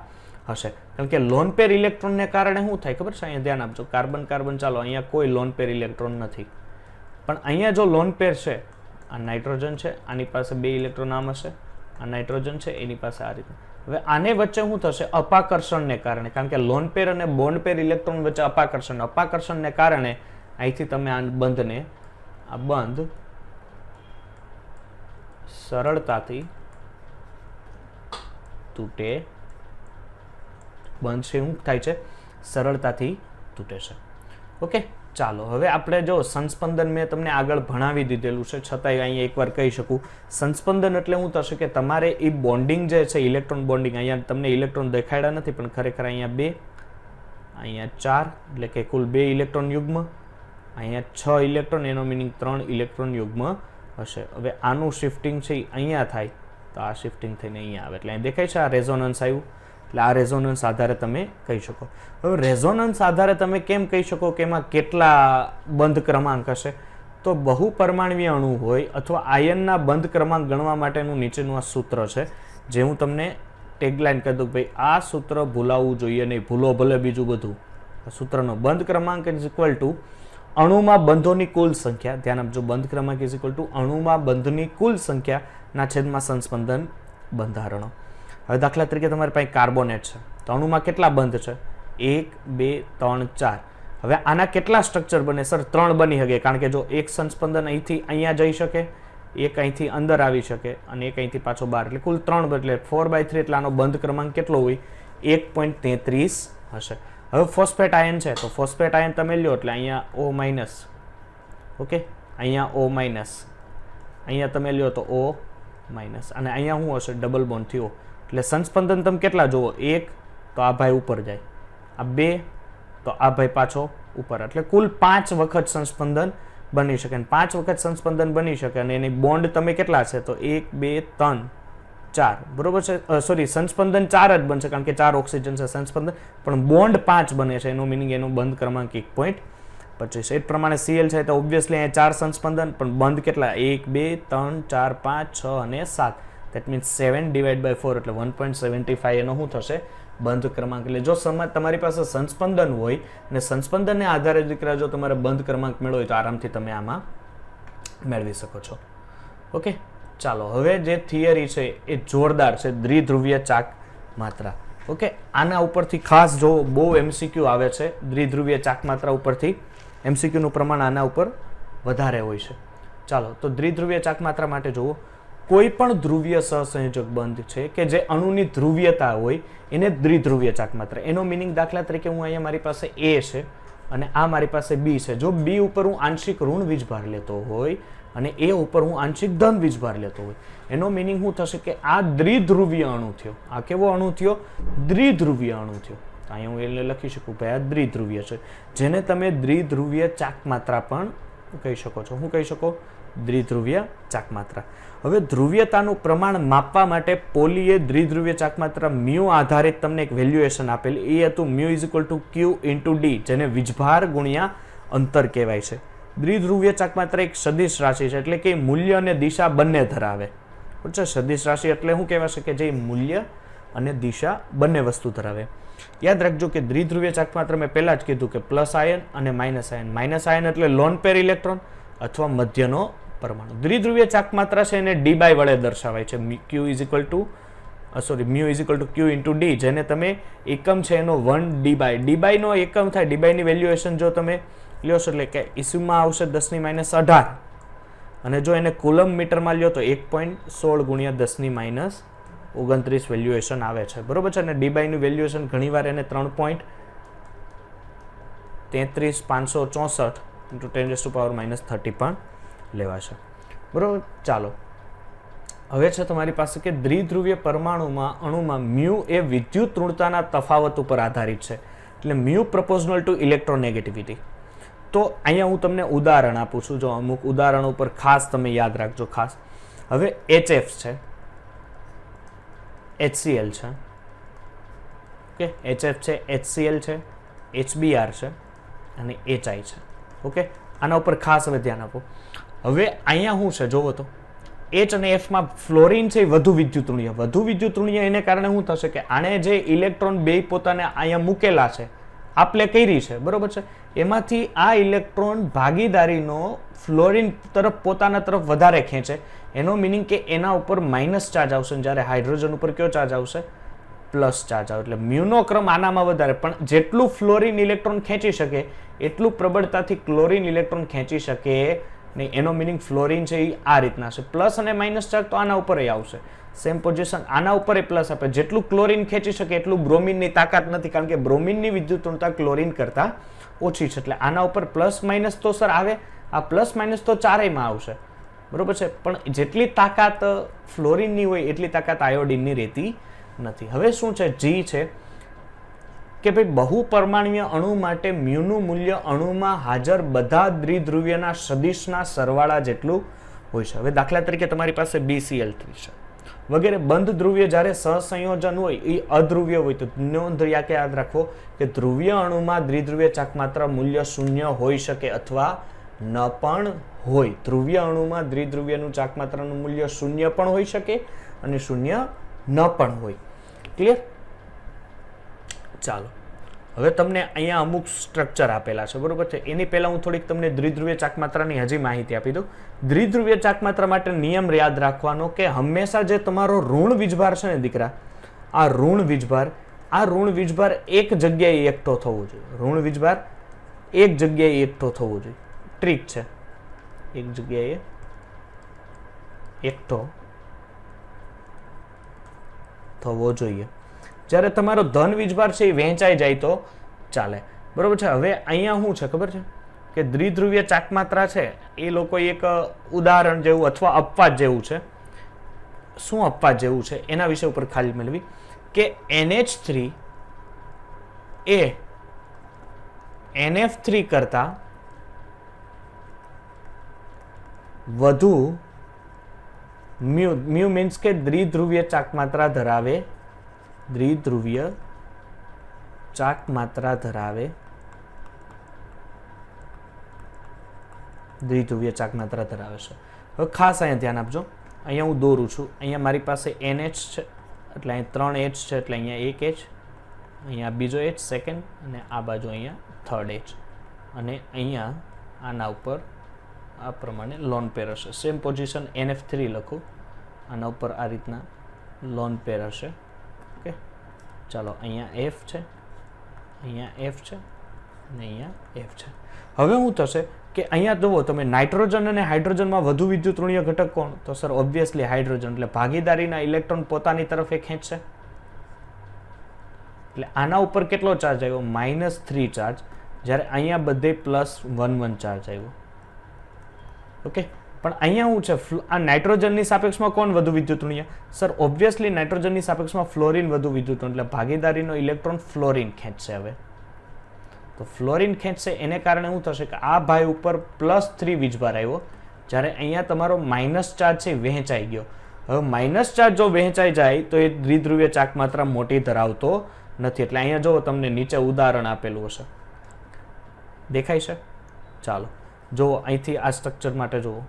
હશે. કારણ કે લોન પેર ઇલેક્ટ્રોનને કારણે શું થાય ખબર છે, અહીંયા ધ્યાન આપજો, કાર્બન કાર્બન, ચાલો અહીંયા કોઈ લોન પેર ઇલેક્ટ્રોન નથી, પણ અહીંયા જો લોન પેર છે, આ નાઇટ્રોજન છે, આની પાસે 2 ઇલેક્ટ્રોન આમ હશે, આ નાઇટ્રોજન છે એની પાસે આ રીતે. હવે આને વચ્ચે શું થશે, અપાકર્ષણને કારણે, કારણ કે લોન પેર અને બોન્ડ પેર ઇલેક્ટ્રોન વચ્ચે અપાકર્ષણને કારણે અહીંથી તમે આ બંધને, આ બંધ સરળતાથી તૂટે, બંધ છે શું થાય છે, સરળતાથી તૂટે છે. ઓકે, ચાલો હવે આપણે જો સંસ્પંદન મેં તમને આગળ ભણાવી દીધેલું છે, છતાંય અહીંયા એકવાર કહી શકું, સંસ્પંદન એટલે શું થશે કે તમારે એ બોન્ડિંગ જે છે, ઇલેક્ટ્રોન બોન્ડિંગ, અહીંયા તમને ઇલેક્ટ્રોન દેખાડ્યા નથી પણ ખરેખર અહીંયા 2, અહીંયા 4, એટલે કે કુલ 2 ઇલેક્ટ્રોન યુગ્મ, અહીંયા 6 ઇલેક્ટ્રોન, એનો મિનિંગ 3 ઇલેક્ટ્રોન યુગ્મ હશે. હવે આનું શિફ્ટિંગ છે અહીંયા થાય તો આ શિફ્ટિંગ થઈને અહીંયા આવે, એટલે અહીં દેખાય છે આ રેઝોનન્સ આવ્યું, એટલે આ રેઝોનન્સ આધારે તમે કહી શકો. હવે રેઝોનન્સ આધારે તમે કેમ કહી શકો કે એમાં કેટલા બંધ ક્રમાંક હશે, તો બહુપરમાણવીય અણુ હોય અથવા આયનના બંધ ક્રમાંક ગણવા માટેનું નીચેનું આ સૂત્ર છે, જે હું તમને ટેગલાઇન કહી દઉં, ભાઈ આ સૂત્ર ભૂલાવવું જોઈએ નહીં, ભૂલો ભલે બીજું બધું. આ સૂત્રનો બંધ ક્રમાંક ઇઝ ઇક્વલ ટુ અણુમાં બંધોની કુલ સંખ્યા, ધ્યાન આપજો, બંધ ક્રમાંક ઇઝ ઇક્વલ ટુ અણુમાં બંધની કુલ સંખ્યાના છેદમાં સંસ્પંદન બંધારણો. હવે દાખલા તરીકે તમારી પાસે કાર્બોનેટ છે તો અણુમાં કેટલા બંધ છે, 1 2 3 4. હવે આના કેટલા સ્ટ્રક્ચર બને, સર 3 બની શકે, કારણ કે જો એક સંસ્પંદન અહીંથી અહીંયા જઈ શકે, એક અહીંથી અંદર આવી શકે અને એક અહીંથી પાછો બહાર, એટલે કુલ 3, એટલે 4/3, એટલે આનો બંધ ક્રમાંક કેટલો હોય, 1.33 હશે. હવે ફોસ્ફેટ આયન છે તો ફોસ્ફેટ આયન તમે લ્યો એટલે અહીંયા O-, ઓકે, અહીંયા O-, અહીંયા તમે લ્યો તો O-, અને અહીંયા શું હશે, ડબલ બોન્ડ થયો, એટલે સંસ્પંદન તમે કેટલા જુઓ, 1 તો આ ભાઈ ઉપર જાય, આ 2 તો આ ભાઈ પાછો ઉપર, એટલે કુલ 5 વખત સંસ્પંદન બની શકે, અને 5 વખત સંસ્પંદન બની શકે, અને એની બોન્ડ તમે કેટલા છે તો 1 2 3 4, બરોબર છે, સોરી સંસ્પંદન 4 જ બનશે કારણ કે 4 ઓક્સિજન છે સંસ્પંદન, પણ બોન્ડ 5 બને છે, એનો મિનિંગ એનો બંધ ક્રમાંક 1.25. એ પ્રમાણે Cl છે તો ઓબ્વિયસલી અહીંયા 4 સંસ્પંદન, પણ બંધ કેટલા, 1 2 3 4 5 6 અને 7, દેટ મીન્સ 7/4, એટલે 1.75 એનો શું થશે, બંધ ક્રમાંક. એટલે જો તમારી પાસે સંસ્પંદન હોય અને સંસ્પંદનને આધારે દીકરા જો તમારે બંધ ક્રમાંક મેળવો હોય તો આરામથી તમે આમાં મેળવી શકો છો. ઓકે, ચાલો હવે જે થિયરી છે એ જોરદાર છે, દ્વિધ્રુવીય ચાક માત્રા. ઓકે, આના ઉપરથી ખાસ જો બહુ MCQ આવે છે, દ્વિધ્રુવીય ચાક માત્રા ઉપરથી MCQ નું પ્રમાણ આના ઉપર વધારે હોય છે. ચાલો તો દ્વિધ્રુવીય ચાક માત્રા માટે જુઓ, કોઈ પણ ધ્રુવીય સહસંયોજક બંધ છે કે જે અણુની ધ્રુવીયતા હોય એને દ્વિધ્રુવીય ચાક માત્રા, એનો મિનિંગ દાખલા તરીકે હું અહીંયા મારી પાસે A છે અને આ મારી પાસે B છે, જો B ઉપર હું આંશિક ઋણ વીજભાર લેતો હોય અને A ઉપર હું આંશિક ધન વીજભાર લેતો હોય, એનો મિનિંગ શું થશે કે આ દ્વિધ્રુવીય અણુ થયો. આ કેવો અણુ થયો, દ્વિધ્રુવીય અણુ થયો. અહીંયા હું એને લખી શકું ભાઈ આ દ્વિધ્રુવીય છે, જેને તમે દ્વિધ્રુવીય ચાક માત્રા પણ કહી શકો છો. શું કહી શકો, દ્વિધ્રુવીય ચાકમાત્રા. હવે ધ્રુવીયતાનું પ્રમાણ માપવા માટે પોલીએ દ્વિધ્રુવીય ચાકમાત્રા મ્યુ આધારિત તમને એક વેલ્યુએશન આપેલી. એ હતું mu is equal to Q into D, જેને વીજભાર ગુણ્યા અંતર કહેવાય છે. દ્વિધ્રુવીય ચાકમાત્રા એક સદિશ રાશિ છે, એટલે કે મૂલ્ય અને દિશા બંને ધરાવે. બરાબર. સદિશ રાશિ એટલે શું કહેવાશે કે જે મૂલ્ય અને દિશા બંને વસ્તુ ધરાવે. યાદ રાખજો કે દ્વિધ્રુવીય ચાકમાત્રા મેં પહેલા જ કીધું કે પ્લસ આયન અને માઇનસ આયન. માઇનસ આયન એટલે લોન પેર ઇલેક્ટ્રોન અથવા મધ્યનો પરમાણુ. દ્વિધ્રુવીય ચાકમાત્રા છે એને ડી બાય વડે દર્શાવાય છે. Q is equal to mu is equal to Q into D, જેને તમે એકમ છે એનો 1 ડી બાય. ડી બાયનો એકમ થાય. ડી બાયની વેલ્યુએશન જો તમે લ્યો છો એટલે કે ઈસુમાં આવશે 10⁻18 અને જો એને કુલમ મીટરમાં લ્યો તો 1.16 ગુણ્યા 10⁻29 વેલ્યુએશન આવે છે. બરોબર છે. અને ડી બાયનું વેલ્યુએશન ઘણીવાર એને 3.33564 ઇન્ટુ 10⁻−30 પણ લેવાશે. બરોબર. ચાલો, હવે છે તમારી પાસે કે દ્વિધ્રુવીય પરમાણુમાં અણુમાં મ્યુ એ વિદ્યુત ઋણતાના તફાવત ઉપર આધારિત છે, એટલે મ્યુ પ્રપોઝનલ ટુ ઇલેક્ટ્રોનેગેટિવિટી. તો અહીંયા હું તમને ઉદાહરણ આપું છું. જો અમુક ઉદાહરણો ઉપર ખાસ તમે યાદ રાખજો. ખાસ હવે HF છે, HCl છે, ઓકે, HF છે, HCl છે, HBr છે અને HI છે. ઓકે, આના ઉપર ખાસ હવે ધ્યાન આપો. હવે અહીંયા શું છે જોવો તો H અને F માં ફ્લોરિન છે એ વધુ વિદ્યુતઋણીય. વધુ વિદ્યુતઋણીય એને કારણે શું થશે કે આણે જે ઇલેક્ટ્રોન બે પોતાને અહીંયા મૂકેલા છે, આપલે કરી છે, બરોબર છે, એમાંથી આ ઇલેક્ટ્રોન ભાગીદારીનો ફ્લોરિન તરફ પોતાના તરફ વધારે ખેંચે. એનો મિનિંગ કે એના ઉપર માઇનસ ચાર્જ આવશે, જ્યારે હાઇડ્રોજન ઉપર કયો ચાર્જ આવશે? પ્લસ ચાર્જ આવે. એટલે મ્યુનો ક્રમ આનામાં વધારે, પણ જેટલું ફ્લોરિન ઇલેક્ટ્રોન ખેંચી શકે એટલું પ્રબળતાથી ક્લોરિન ઇલેક્ટ્રોન ખેંચી શકે નહીં. એનો મિનિંગ ફ્લોરિન છે એ આ રીતના છે. પ્લસ અને માઇનસ ચાર્જ તો આના ઉપર આવશે. સેમ પોઝિશન આના ઉપર પ્લસ આપે. જેટલું ક્લોરિન ખેંચી શકે એટલું બ્રોમિનની તાકાત નથી, કારણ કે બ્રોમિનની વિદ્યુતઋણતા ક્લોરિન કરતા ઓછી છે. એટલે આના ઉપર પ્લસ માઇનસ તો સર આવે, આ પ્લસ માઇનસ તો ચારેયમાં આવશે, બરોબર છે. પણ જેટલી તાકાત ફ્લોરિનની હોય એટલી તાકાત આયોડિનની રહેતી નથી. હવે શું છે? જી છે કે ભાઈ બહુ પરમાણુય અણુ માટે મ્યુનું મૂલ્ય અણુમાં હાજર બધા દ્વિધ્રુવીયના સદિશના સરવાળા જેટલું હોય છે. હવે દાખલા તરીકે તમારી પાસે BCl3 છે વગેરે બંધ ધ્રુવીય જ્યારે સહસંયોજન હોય એ અધ્રુવીય હોય તો નોંધ યાદ રાખો કે ધ્રુવીય અણુમાં દ્વિધ્રુવીય ચાકમાત્રા મૂલ્ય 0 હોઈ શકે અથવા ન પણ હોય. ધ્રુવીય અણુમાં દ્વિધ્રુવીયનું ચાકમાત્રાનું મૂલ્ય 0 પણ હોઈ શકે અને 0 ન પણ હોય. ક્લિયર? ચાલો, હવે તમને અહીંયા અમુક સ્ટ્રક્ચર આપેલા છે, બરોબર છે. એની પહેલા હું થોડીક તમને દ્વિધ્રુવીય ચાકમાત્રાની હજી માહિતી આપી દઉં. દ્વિધ્રુવીય ચાકમાત્રા માટે નિયમ યાદ રાખવાનો કે હંમેશા જે તમારો ઋણ વીજભાર છે ને દીકરા, આ ઋણ વીજભાર એક જગ્યાએ એકઠો થવો જોઈએ. ઋણ વીજભાર એક જગ્યાએ એકઠો થવો જોઈએ. ટ્રીક છે, એક જગ્યાએ એકઠો થવો જોઈએ. જ્યારે તમારો ધન વીજભાર છે એ વહેંચાઈ જાય તો ચાલે, બરોબર છે. હવે અહીંયા શું છે ખબર છે કે દ્વિધ્રુવીય ચાકમાત્રા છે એ લોકો એક ઉદાહરણ જેવું અથવા અપવાદ જેવું છે. શું અપવાદ જેવું છે એના વિશે ઉપર ખાલી મેળવી કે NH3 એ NF3 કરતા વધુ મ્યુ મીન્સ કે દ્વિધ્રુવીય ચાકમાત્રા ધરાવે. દ્વિધ્રુવીય ચાકમાત્રા ધરાવે છે. હવે ખાસ અહીંયા ધ્યાન આપજો. અહીંયા હું દોરું છું. અહીંયા મારી પાસે NH છે એટલે અહીં 3 H છે, એટલે અહીંયા 1 H, અહીંયા બીજો H સેકન્ડ અને આ બાજુ અહીંયા થર્ડ H, અને અહીંયા આના ઉપર આ પ્રમાણે લોન પેર હશે. સેમ પોઝિશન NF3 લખું, આના ઉપર આ રીતના લોન પેર હશે. ઓકે, ચાલો, અહીંયા F છે, અહીંયા F છે અને અહીંયા F છે. હવે શું થશે કે અહીંયા જુઓ તમે, નાઇટ્રોજન અને હાઇડ્રોજનમાં વધુ વિદ્યુતઋણીય ઘટક કોણ? તો સર ઓબ્વિયસલી હાઇડ્રોજન. એટલે ભાગીદારીના ઇલેક્ટ્રોન પોતાની તરફ એ ખેંચશે. એટલે આના ઉપર કેટલો ચાર્જ આવ્યો? -3 ચાર્જ, જ્યારે અહીંયા બધે +1 ચાર્જ આવ્યો. ઓકે, પણ અહીંયા શું છે? આ નાઇટ્રોજનની સાપેક્ષમાં કોણ વધુ વિદ્યુતઋણીય? સર ઓબ્વિયસલી નાઇટ્રોજનની સાપેક્ષમાં ફ્લોરિન વધુ વિદ્યુતઋણ, એટલે ભાગીદારીનો ઇલેક્ટ્રોન ફ્લોરિન ખેંચશે. હવે તો ફ્લોરિન ખેંચશે એને કારણે શું થશે કે આ ભાઈ ઉપર +3 વીજભાર આવ્યો, જ્યારે અહીંયા તમારો માઇનસ ચાર્જ છે વહેંચાઈ ગયો. હવે માઇનસ ચાર્જ જો વહેંચાઈ જાય તો એ દ્વિધ્રુવીય ચાક માત્રા મોટી ધરાવતો નથી. એટલે અહીંયા જો તમને નીચે ઉદાહરણ આપેલું હશે, દેખાય છે? ચાલો જો અહીંથી આ સ્ટ્રક્ચર માટે જુઓ.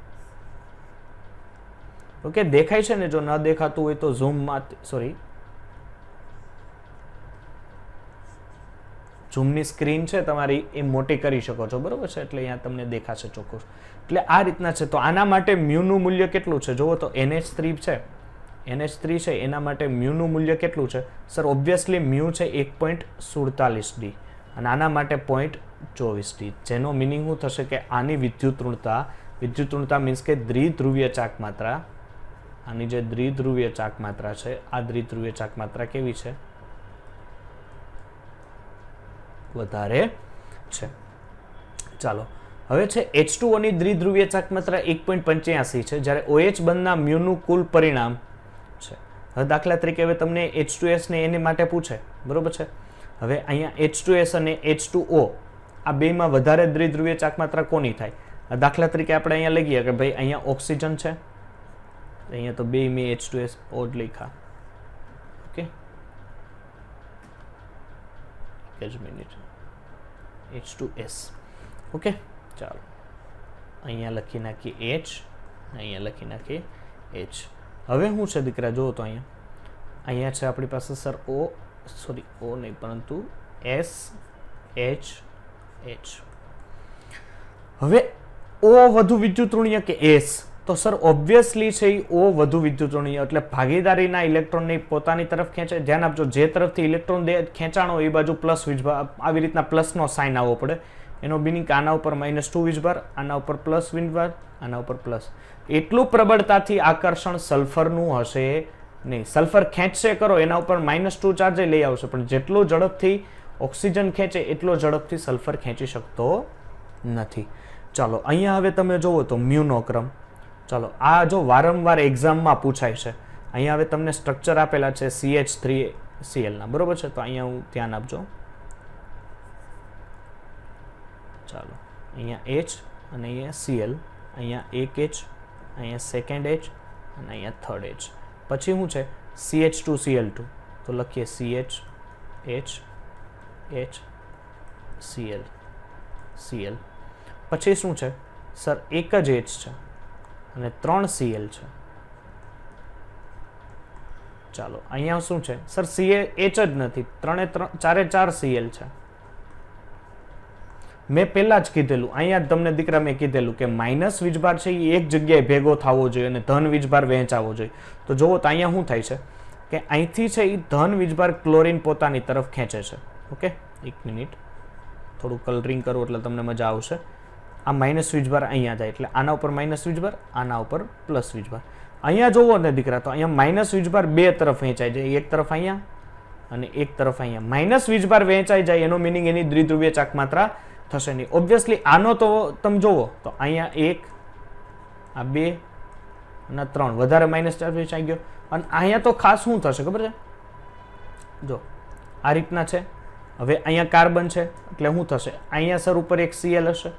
ઓકે, દેખાય છે ને? જો ન દેખાતું હોય તો ઝૂમમાં, સોરી, ઝૂમની સ્ક્રીન છે તમારી એ મોટી કરી શકો છો, બરોબર છે? એટલે અહીંયા તમને દેખાશે ચોખ્ખું. એટલે આ રીતના છે. તો આના માટે મ્યુનું મૂલ્ય કેટલું છે જુઓ તો. NH3 છે, NH3 છે એના માટે મ્યુનું મૂલ્ય કેટલું છે? સર ઓબ્વિયસલી મ્યુ છે 1.47D અને આના માટે 0.24D, જેનો મિનિંગ શું થશે કે આની વિદ્યુતઋણતા મીન્સ કે દ્વિધ્રુવીય ચાક માત્રા, આની જે દ્વિધ્રુવીય ચાક માત્રા છે, આ દ્વિધ્રુવીય ચાક માત્રા કેવી છે? વધારે છે. ચાલો હવે છે H2O ની દ્વિધ્રુવીય ચાક માત્રા 1.85 છે, જ્યારે OH બંધના મ્યુનું કુલ પરિણામ છે. હવે દાખલા તરીકે હવે તમને H2S ને એની માટે પૂછે, બરોબર છે? હવે અહીંયા H2S અને H2O આ બેમાં વધારે દ્વિધ્રુવીય ચાક માત્રા કોની થાય? દાખલા તરીકે આપણે અહીંયા લઈએ કે ભાઈ અહીંયા ઓક્સિજન છે, અહીંયા તો બે મેં H2S ઓડ લખ્યા. ઓકે, એક જ મિનિટ. H2S. ઓકે, ચાલો અહીંયા લખી નાખીએ H, અહીંયા લખી નાખીએ H. હવે શું છે દીકરા જુઓ તો અહીંયા છે આપણી પાસે સર O, સોરી O નહીં પરંતુ S H H. હવે O વધુ વિદ્યુતઋણીય કે S? તો સર ઓબ્વિયસલી છે એ O વધુ વિદ્યુતઋણીય, એટલે ભાગીદારીના ઇલેક્ટ્રોનને પોતાની તરફ ખેંચે. ધ્યાન આપજો, જે તરફથી ઇલેક્ટ્રોન ખેંચાણો એ બાજુ પ્લસ વીજભાર, આવી રીતના પ્લસનો સાઇન આવવો પડે. એનો મિનિંગ કે આના ઉપર -2 વીજભાર, આના ઉપર પ્લસ વીજભાર, આના ઉપર પ્લસ. એટલું પ્રબળતાથી આકર્ષણ સલ્ફરનું હશે નહીં. સલ્ફર ખેંચશે કરો એના ઉપર -2 ચાર્જ લઈ આવશે, પણ જેટલો ઝડપથી ઓક્સિજન ખેંચે એટલો ઝડપથી સલ્ફર ખેંચી શકતો નથી. ચાલો અહીંયા હવે તમે જુઓ તો મ્યુનો ક્રમ. ચાલો આ જો વારંવાર એક્ઝામમાં પૂછાય છે. અહીંયા હવે તમને સ્ટ્રક્ચર આપેલા છે CH3Cl ના, બરોબર છે? તો અહીંયા હું ધ્યાન આપજો. ચાલો અહીંયા H અને અહીંયા Cl, અહીંયા એક H, અહીંયા સેકન્ડ H અને અહીંયા થર્ડ H. પછી શું છે? CH2Cl2. તો લખીએ CH H H Cl Cl. પછી શું છે સર? એક જ H છે અને 3 Cl છે. ચાલો અહીંયા શું છે સર? H જ નથી, 4 Cl છે. મેં પહેલા જ કીધેલું, અહીંયા તમને દીકરા મેં કીધેલું કે માઇનસ વીજભાર છે એ એક જગ્યાએ ભેગો થવો જોઈએ અને ધન વીજભાર વહેંચાવો જોઈએ. તો જુઓ તો અહીંયા શું થાય છે કે અહીંથી છે એ ધન વીજભાર ક્લોરીન પોતાની તરફ ખેંચે છે. ઓકે, એક મિનિટ, થોડું કલરિંગ કરું એટલે તમને મજા આવશે. આ માઇનસ વીજભાર અહીંયા જાય એટલે આના ઉપર માઇનસ વીજભાર, આના ઉપર પ્લસ વીજભાર. અહીંયા જોવો ને દીકરા તો અહીંયા માઇનસ વીજભાર બે તરફ વહેંચાઈ જાય, એક તરફ અહીંયા અને એક તરફ અહીંયા. માઇનસ વીજભાર વહેંચાઈ જાય એનો મિનિંગ એની દ્વિધ્રુવીય ચાક માત્રા થશે નહીં. ઓબ્વિયસલી આનો તો તમે જોવો તો અહીંયા 1, આ 2 અને 3 વધારે માઇનસ ચાર્જ વહેંચાઈ ગયો. અને અહીંયા તો ખાસ શું થશે ખબર છે? જો આ રીતના છે. હવે અહીંયા કાર્બન છે એટલે શું થશે? અહીંયા સર ઉપર એક Cl હશે,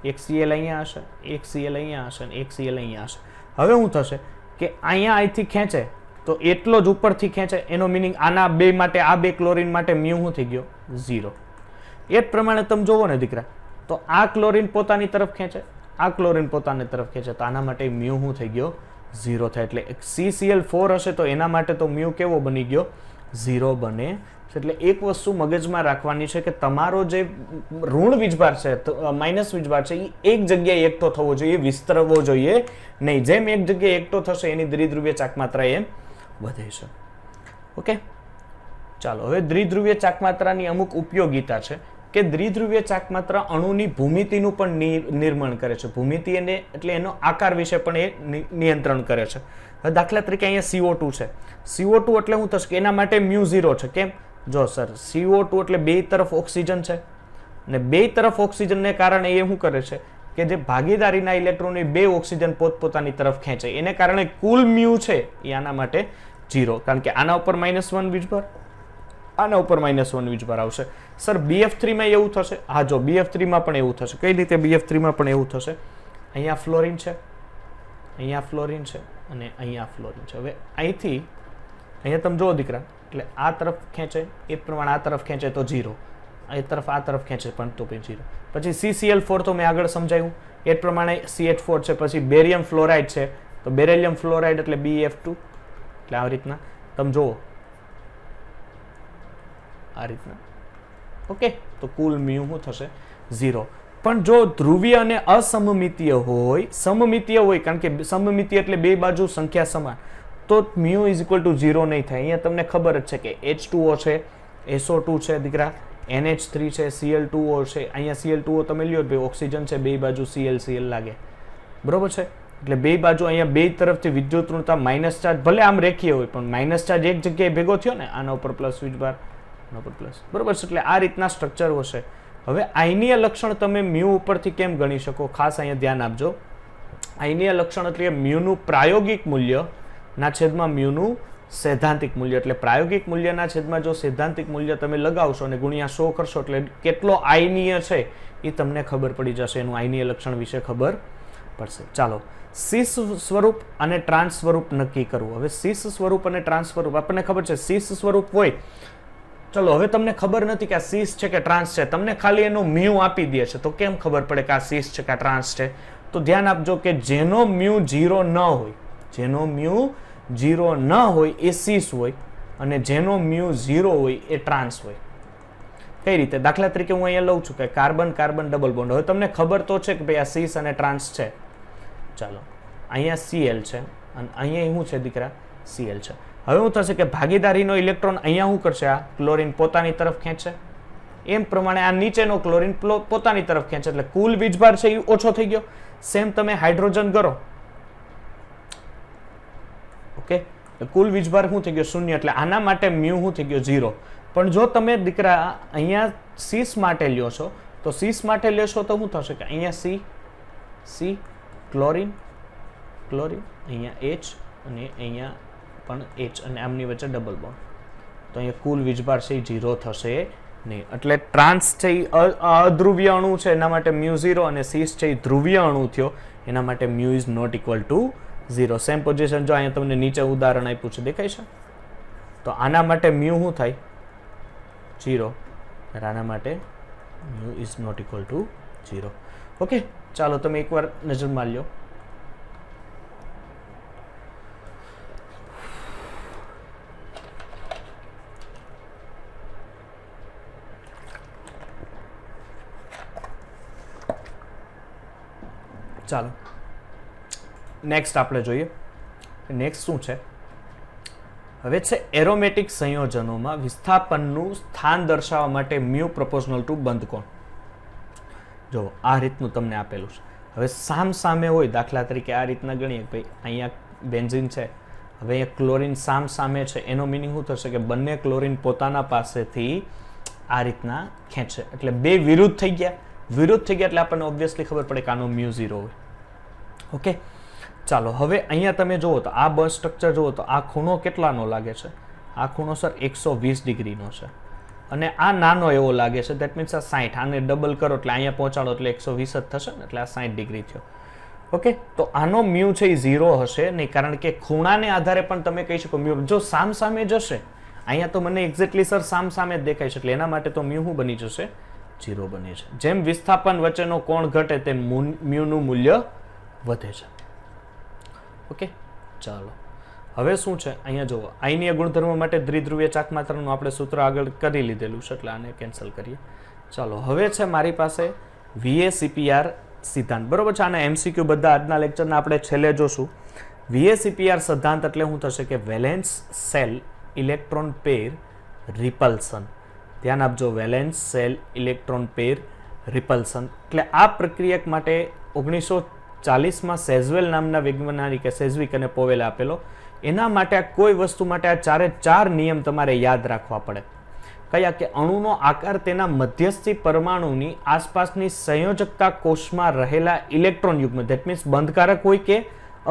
એક Cl અહીંયા હશે, એક Cl અહીંયા હશે અને એક Cl અહીંયા હશે. હવે શું થશે કે અહીંયા અહીંથી ખેંચે તો એટલો જ ઉપરથી ખેંચે, એનો મિનિંગ આના બે માટે, આ બે ક્લોરીન માટે મ્યુ શું થઈ ગયો? 0. એ જ પ્રમાણે તમે જોવો ને દીકરા તો આ ક્લોરીન પોતાની તરફ ખેંચે, આ ક્લોરીન પોતાની તરફ ખેંચે, તો આના માટે મ્યુ શું થઈ ગયો? 0 થાય. એટલે CCl4 હશે તો એના માટે તો મ્યુ કેવો બની ગયો? 0 બને. એટલે એક વસ્તુ મગજમાં રાખવાની છે કે તમારો જે ઋણ વીજભાર છે, માઇનસ વીજભાર છે, એ એક જગ્યાએ એકઠો થવો જોઈએ, વિસ્તરવો જોઈએ નહીં. જેમ એક જગ્યાએ એકઠો થશે એની દ્વિધ્રુવીય ચાક માત્રા એમ વધે છે. ઓકે, ચાલો હવે દ્વિધ્રુવીય ચાક માત્રાની અમુક ઉપયોગિતા છે કે દ્વિધ્રુવીય ચાક માત્રા અણુની ભૂમિતિનું પણ નિર્માણ કરે છે. ભૂમિતિ એટલે એનો આકાર વિશે પણ એ નિયંત્રણ કરે છે. હવે દાખલા તરીકે અહીંયા CO2 છે. CO2 એટલે શું થશે કે એના માટે મ્યુ 0 છે. કેમ? જો સર CO2 એટલે બે તરફ ઓક્સિજન છે અને બે તરફ ઓક્સિજનને કારણે એ શું કરે છે કે જે ભાગીદારીના ઇલેક્ટ્રોનની બે ઓક્સિજન પોતપોતાની તરફ ખેંચે, એને કારણે કુલ મ્યુ છે એ આના માટે 0, કારણ કે આના ઉપર -1 વીજભાર, આના ઉપર -1 વીજભાર આવશે. સર BF3 માં એવું થશે? હા, જો BF3 માં પણ એવું થશે. કઈ રીતે BF3 માં પણ એવું થશે? અહીંયા ફ્લોરિન છે, અહીંયા ફ્લોરિન છે અને અહીંયા ફ્લોરિન છે. હવે અહીંથી અહીંયા તમે જુઓ દીકરા, એટલે આ તરફ ખેંચે એ પ્રમાણે આ તરફ ખેંચે તો 0, આ તરફ ખેંચે પણ તો 0. પછી CCl4 તો મેં આગળ સમજાવ્યું એ પ્રમાણે CH4 છે. પછી બેરિયમ ફ્લોરાઇડ છે તો બેરિલિયમ ફ્લોરાઇડ એટલે BF2. એટલે આ રીતના તમે જુઓ, આ રીતના. ઓકે, તો કુલ મ્યુ શું થશે? 0. પણ જો ધ્રુવીય અને અસમમિતીય હોય, સમમિતીય હોય, કારણ કે સમમિતીય એટલે બે બાજુ સંખ્યા સમાન, તો મ્યુ ઇઝ ઇક્વલ ટુ 0 નહીં થાય. અહીંયા તમને ખબર જ છે કે H2O છે, SO2 છે દીકરા, NH3 છે, Cl2O છે. અહીંયા Cl2O તમે લ્યો ભાઈ, ઓક્સિજન છે, બે બાજુ Cl લાગે, બરોબર છે. એટલે બે બાજુ અહીંયા બે તરફથી વિદ્યુત ઋણતા માઇનસ ચાર્જ, ભલે આમ રેખીય હોય પણ માઇનસ ચાર્જ એક જગ્યાએ ભેગો થયો ને, આના ઉપર પ્લસ વીજભાર, આના ઉપર પ્લસ, બરોબર છે. એટલે આ રીતના સ્ટ્રક્ચર હશે. હવે આયનીય લક્ષણ તમે મ્યુ ઉપરથી કેમ ગણી શકો? ખાસ અહીંયા ધ્યાન આપજો. આયનીય લક્ષણ એટલે મ્યુનું પ્રાયોગિક મૂલ્ય ના છેદમાં મ્યુનું સૈદ્ધાંતિક મૂલ્ય. એટલે પ્રાયોગિક મૂલ્યના છેદમાં જો સૈદ્ધાંતિક મૂલ્ય તમે લગાવશો અને ગુણ્યા 100 કરશો એટલે કેટલો આયનીય છે એ તમને ખબર પડી જશે. એનું આયનીય લક્ષણ વિશે ખબર પડશે. ચાલો, સીસ સ્વરૂપ અને ટ્રાન્સ સ્વરૂપ નક્કી કરવું. હવે સીસ સ્વરૂપ અને ટ્રાન્સ સ્વરૂપ આપણને ખબર છે. સીસ સ્વરૂપ હોય, ચલો હવે તમને ખબર નથી કે આ સીસ છે કે ટ્રાન્સ છે, તમને ખાલી એનો મ્યુ આપી દે છે, તો કેમ ખબર પડે કે આ સીસ છે કે આ ટ્રાન્સ છે? તો ધ્યાન આપજો કે જેનો મ્યુ 0 ન હોય, જેનો મ્યુ 0 ન હોય એ સીસ હોય અને જેનો મ્યુ 0 હોય એ ટ્રાન્સ હોય. કઈ રીતે? દાખલા તરીકે હું અહીંયા લઉં છું કે કાર્બન કાર્બન ડબલ બોન્ડ. હવે તમને ખબર તો છે કે ભાઈ આ સીસ અને ટ્રાન્સ છે. ચાલો, અહીંયા Cl છે અને અહીંયા શું છે દીકરા? Cl છે. હવે શું થશે કે ભાગીદારીનો ઇલેક્ટ્રોન અહીંયા શું કરશે? આ ક્લોરીન પોતાની તરફ ખેંચશે. એમ પ્રમાણે આ નીચેનો ક્લોરીન પોતાની તરફ ખેંચે, એટલે કુલ વીજભાર છે એ ઓછો થઈ ગયો. સેમ તમે હાઇડ્રોજન કરો, ઓકે, કુલ વીજભાર શું થઈ ગયો? 0. એટલે આના માટે મ્યુ શું થઈ ગયો? 0. પણ જો તમે દીકરા અહીંયા સીસ માટે લ્યો છો, તો સીસ માટે લેશો તો શું થશે કે અહીંયા C ક્લોરીન ક્લોરીન, અહીંયા H અને અહીંયા પણ H અને આમની વચ્ચે ડબલ બોન્ડ, તો અહીંયા કુલ વીજભાર છે એ 0 થશે નહીં. એટલે ટ્રાન્સ છે એ અધ્રુવીય અણુ છે, એના માટે મ્યુ 0, અને સીસ છે એ ધ્રુવીય અણુ થયો, એના માટે mu is not equal to 0. Same position જો અહીંયા તમને નીચે ઉદાહરણ આપ્યું છે, દેખાય છે? તો આના માટે મ્યુ શું થાય? 0. આના માટે mu is not equal to 0. Okay, ચાલો તમે એકવાર નજર માર લો. ચાલો નેક્સ્ટ આપણે જોઈએ. નેક્સ્ટ શું છે? હવે છે એરોમેટિક સંયોજનોમાં વિસ્થાપનનું સ્થાન દર્શાવવા માટે મ્યુ પ્રોપોર્શનલ ટુ બંધ કોણ. જો આ રીતનું તમને આપેલું છે. હવે સામ સામે હોય, દાખલા તરીકે આ રીતના ગણીએ, ભાઈ અહીંયા બેન્ઝીન છે, હવે અહીંયા ક્લોરીન સામ સામે છે, એનો મિનિંગ શું થશે કે બંને ક્લોરીન પોતાના પાસેથી આ રીતના ખેંચે, એટલે બે વિરુદ્ધ થઈ ગયા. વિરુદ્ધ થઈ ગયા એટલે આપણને ઓબ્વિયસલી ખબર પડે કે આનો મ્યુ 0 હોય. ઓકે, ચાલો હવે અહીંયા તમે જુઓ તો આ બસ સ્ટ્રક્ચર જુઓ તો આ ખૂણો કેટલાનો લાગે છે? આ ખૂણો સર 120 ડિગ્રીનો છે, અને આ નાનો એવો લાગે છે, દેટ મીન્સ આ 60. આને ડબલ કરો એટલે અહીંયા પહોંચાડો એટલે 120 જ થશે ને, એટલે આ 60 ડિગ્રી થયો. ઓકે, તો આનો મ્યુ છે એ 0 હશે નહીં, કારણ કે ખૂણાને આધારે પણ તમે કહી શકો મ્યુ. જો સામ સામે જશે, અહીંયા તો મને એક્ઝેક્ટલી સર સામ સામે જ દેખાય છે, એટલે એના માટે તો મ્યુ શું બની જશે? 0 બને છે. જેમ વિસ્થાપન વચ્ચેનો કોણ ઘટે તેમ મ્યુનું મૂલ્ય વધે છે. ઓકે, ચાલો હવે શું છે અહીંયા જુઓ. આયનીય ગુણધર્મો માટે દ્વિધ્રુવીય ચાકમાત્રાનું આપણે સૂત્ર આગળ કરી લીધેલું છે, એટલે આને કેન્સલ કરીએ. ચાલો હવે છે મારી પાસે VACPR સિદ્ધાંત, બરોબર છે? આના MCQ બધા આજના લેક્ચરના આપણે છેલ્લે જોશું. VACPR સિદ્ધાંત એટલે શું થશે કે વેલેન્સ સેલ ઇલેક્ટ્રોન પેર રિપલ્સન. ધ્યાન આપજો, વેલેન્સ સેલ ઇલેક્ટ્રોન પેર રિપલ્સન. એટલે આ પ્રક્રિયા માટે 1940માં સેઝવેલ નામના વૈજ્ઞાનિકે સેઝવિક અને પોવેલે આપેલો. એના માટે કોઈ વસ્તુ માટે આ 4 નિયમ તમારે યાદ રાખવા પડે. કયા? કે અણુનો આકાર તેના મધ્યસ્થી પરમાણુની આસપાસની સંયોજકતા કોષમાં રહેલા ઇલેક્ટ્રોન યુગ્મ, ધેટ મીન્સ બંધકારક હોય કે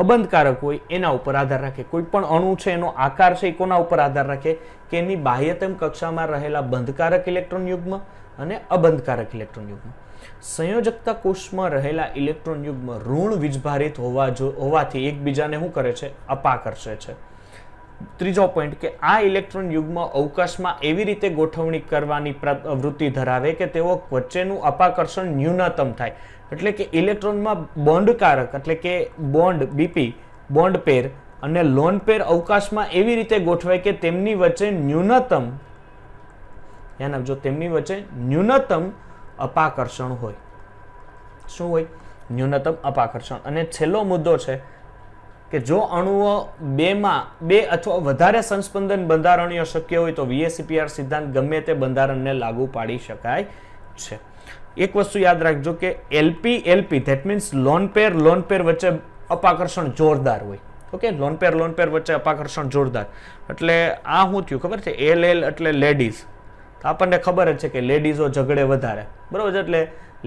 અબંધકારક હોય એના ઉપર આધાર રાખે. કોઈ પણ અણુ છે એનો આકાર છે એ કોના ઉપર આધાર રાખે કે એની બાહ્યતમ કક્ષામાં રહેલા બંધકારક ઇલેક્ટ્રોન યુગ્મ અને અબંધકારક ઇલેક્ટ્રોન યુગ્મ. સંયોજકતા કોષમાં રહેલા ઇલેક્ટ્રોન યુગ્મ ઋણ વીજભારિત હોવાથી એકબીજાને શું કરે છે? અપાકર્ષે છે. ત્રીજો પોઈન્ટ કે આ ઇલેક્ટ્રોન યુગ્મ અવકાશમાં એવી રીતે ગોઠવણી કરવાની વૃત્તિ ધરાવે કે તેઓ વચ્ચેનું અપાકર્ષણ ન્યૂનતમ થાય. એટલે કે ઇલેક્ટ્રોનમાં બોન્ડકારક એટલે કે બોન્ડ બીપી બોન્ડ પેર અને લોન પેર અવકાશમાં એવી રીતે ગોઠવાય કે તેમની વચ્ચે ન્યૂનતમ ધ્યાન આપજો તેમની વચ્ચે ન્યૂનતમ અપાકર્ષણ હોય. શું હોય? ન્યૂનતમ અપાકર્ષણ. અને છેલ્લો મુદ્દો છે કે જો અણુઓ બે અથવા વધારે સંસ્પંદન બંધારણીય શક્ય હોય તો VSEPR સિદ્ધાંત ગમે તે બંધારણને લાગુ પાડી શકાય છે. એક વસ્તુ યાદ રાખજો કે LP that means lone pair વચ્ચે અપાકર્ષણ જોરદાર હોય. ઓકે, લોન પેર વચ્ચે અપાકર્ષણ જોરદાર. એટલે આ શું થયું ખબર છે? LL એટલે લેડીઝ. તો આપણને ખબર જ છે કે લેડીઝો ઝઘડે વધારે, બરોબર છે? એટલે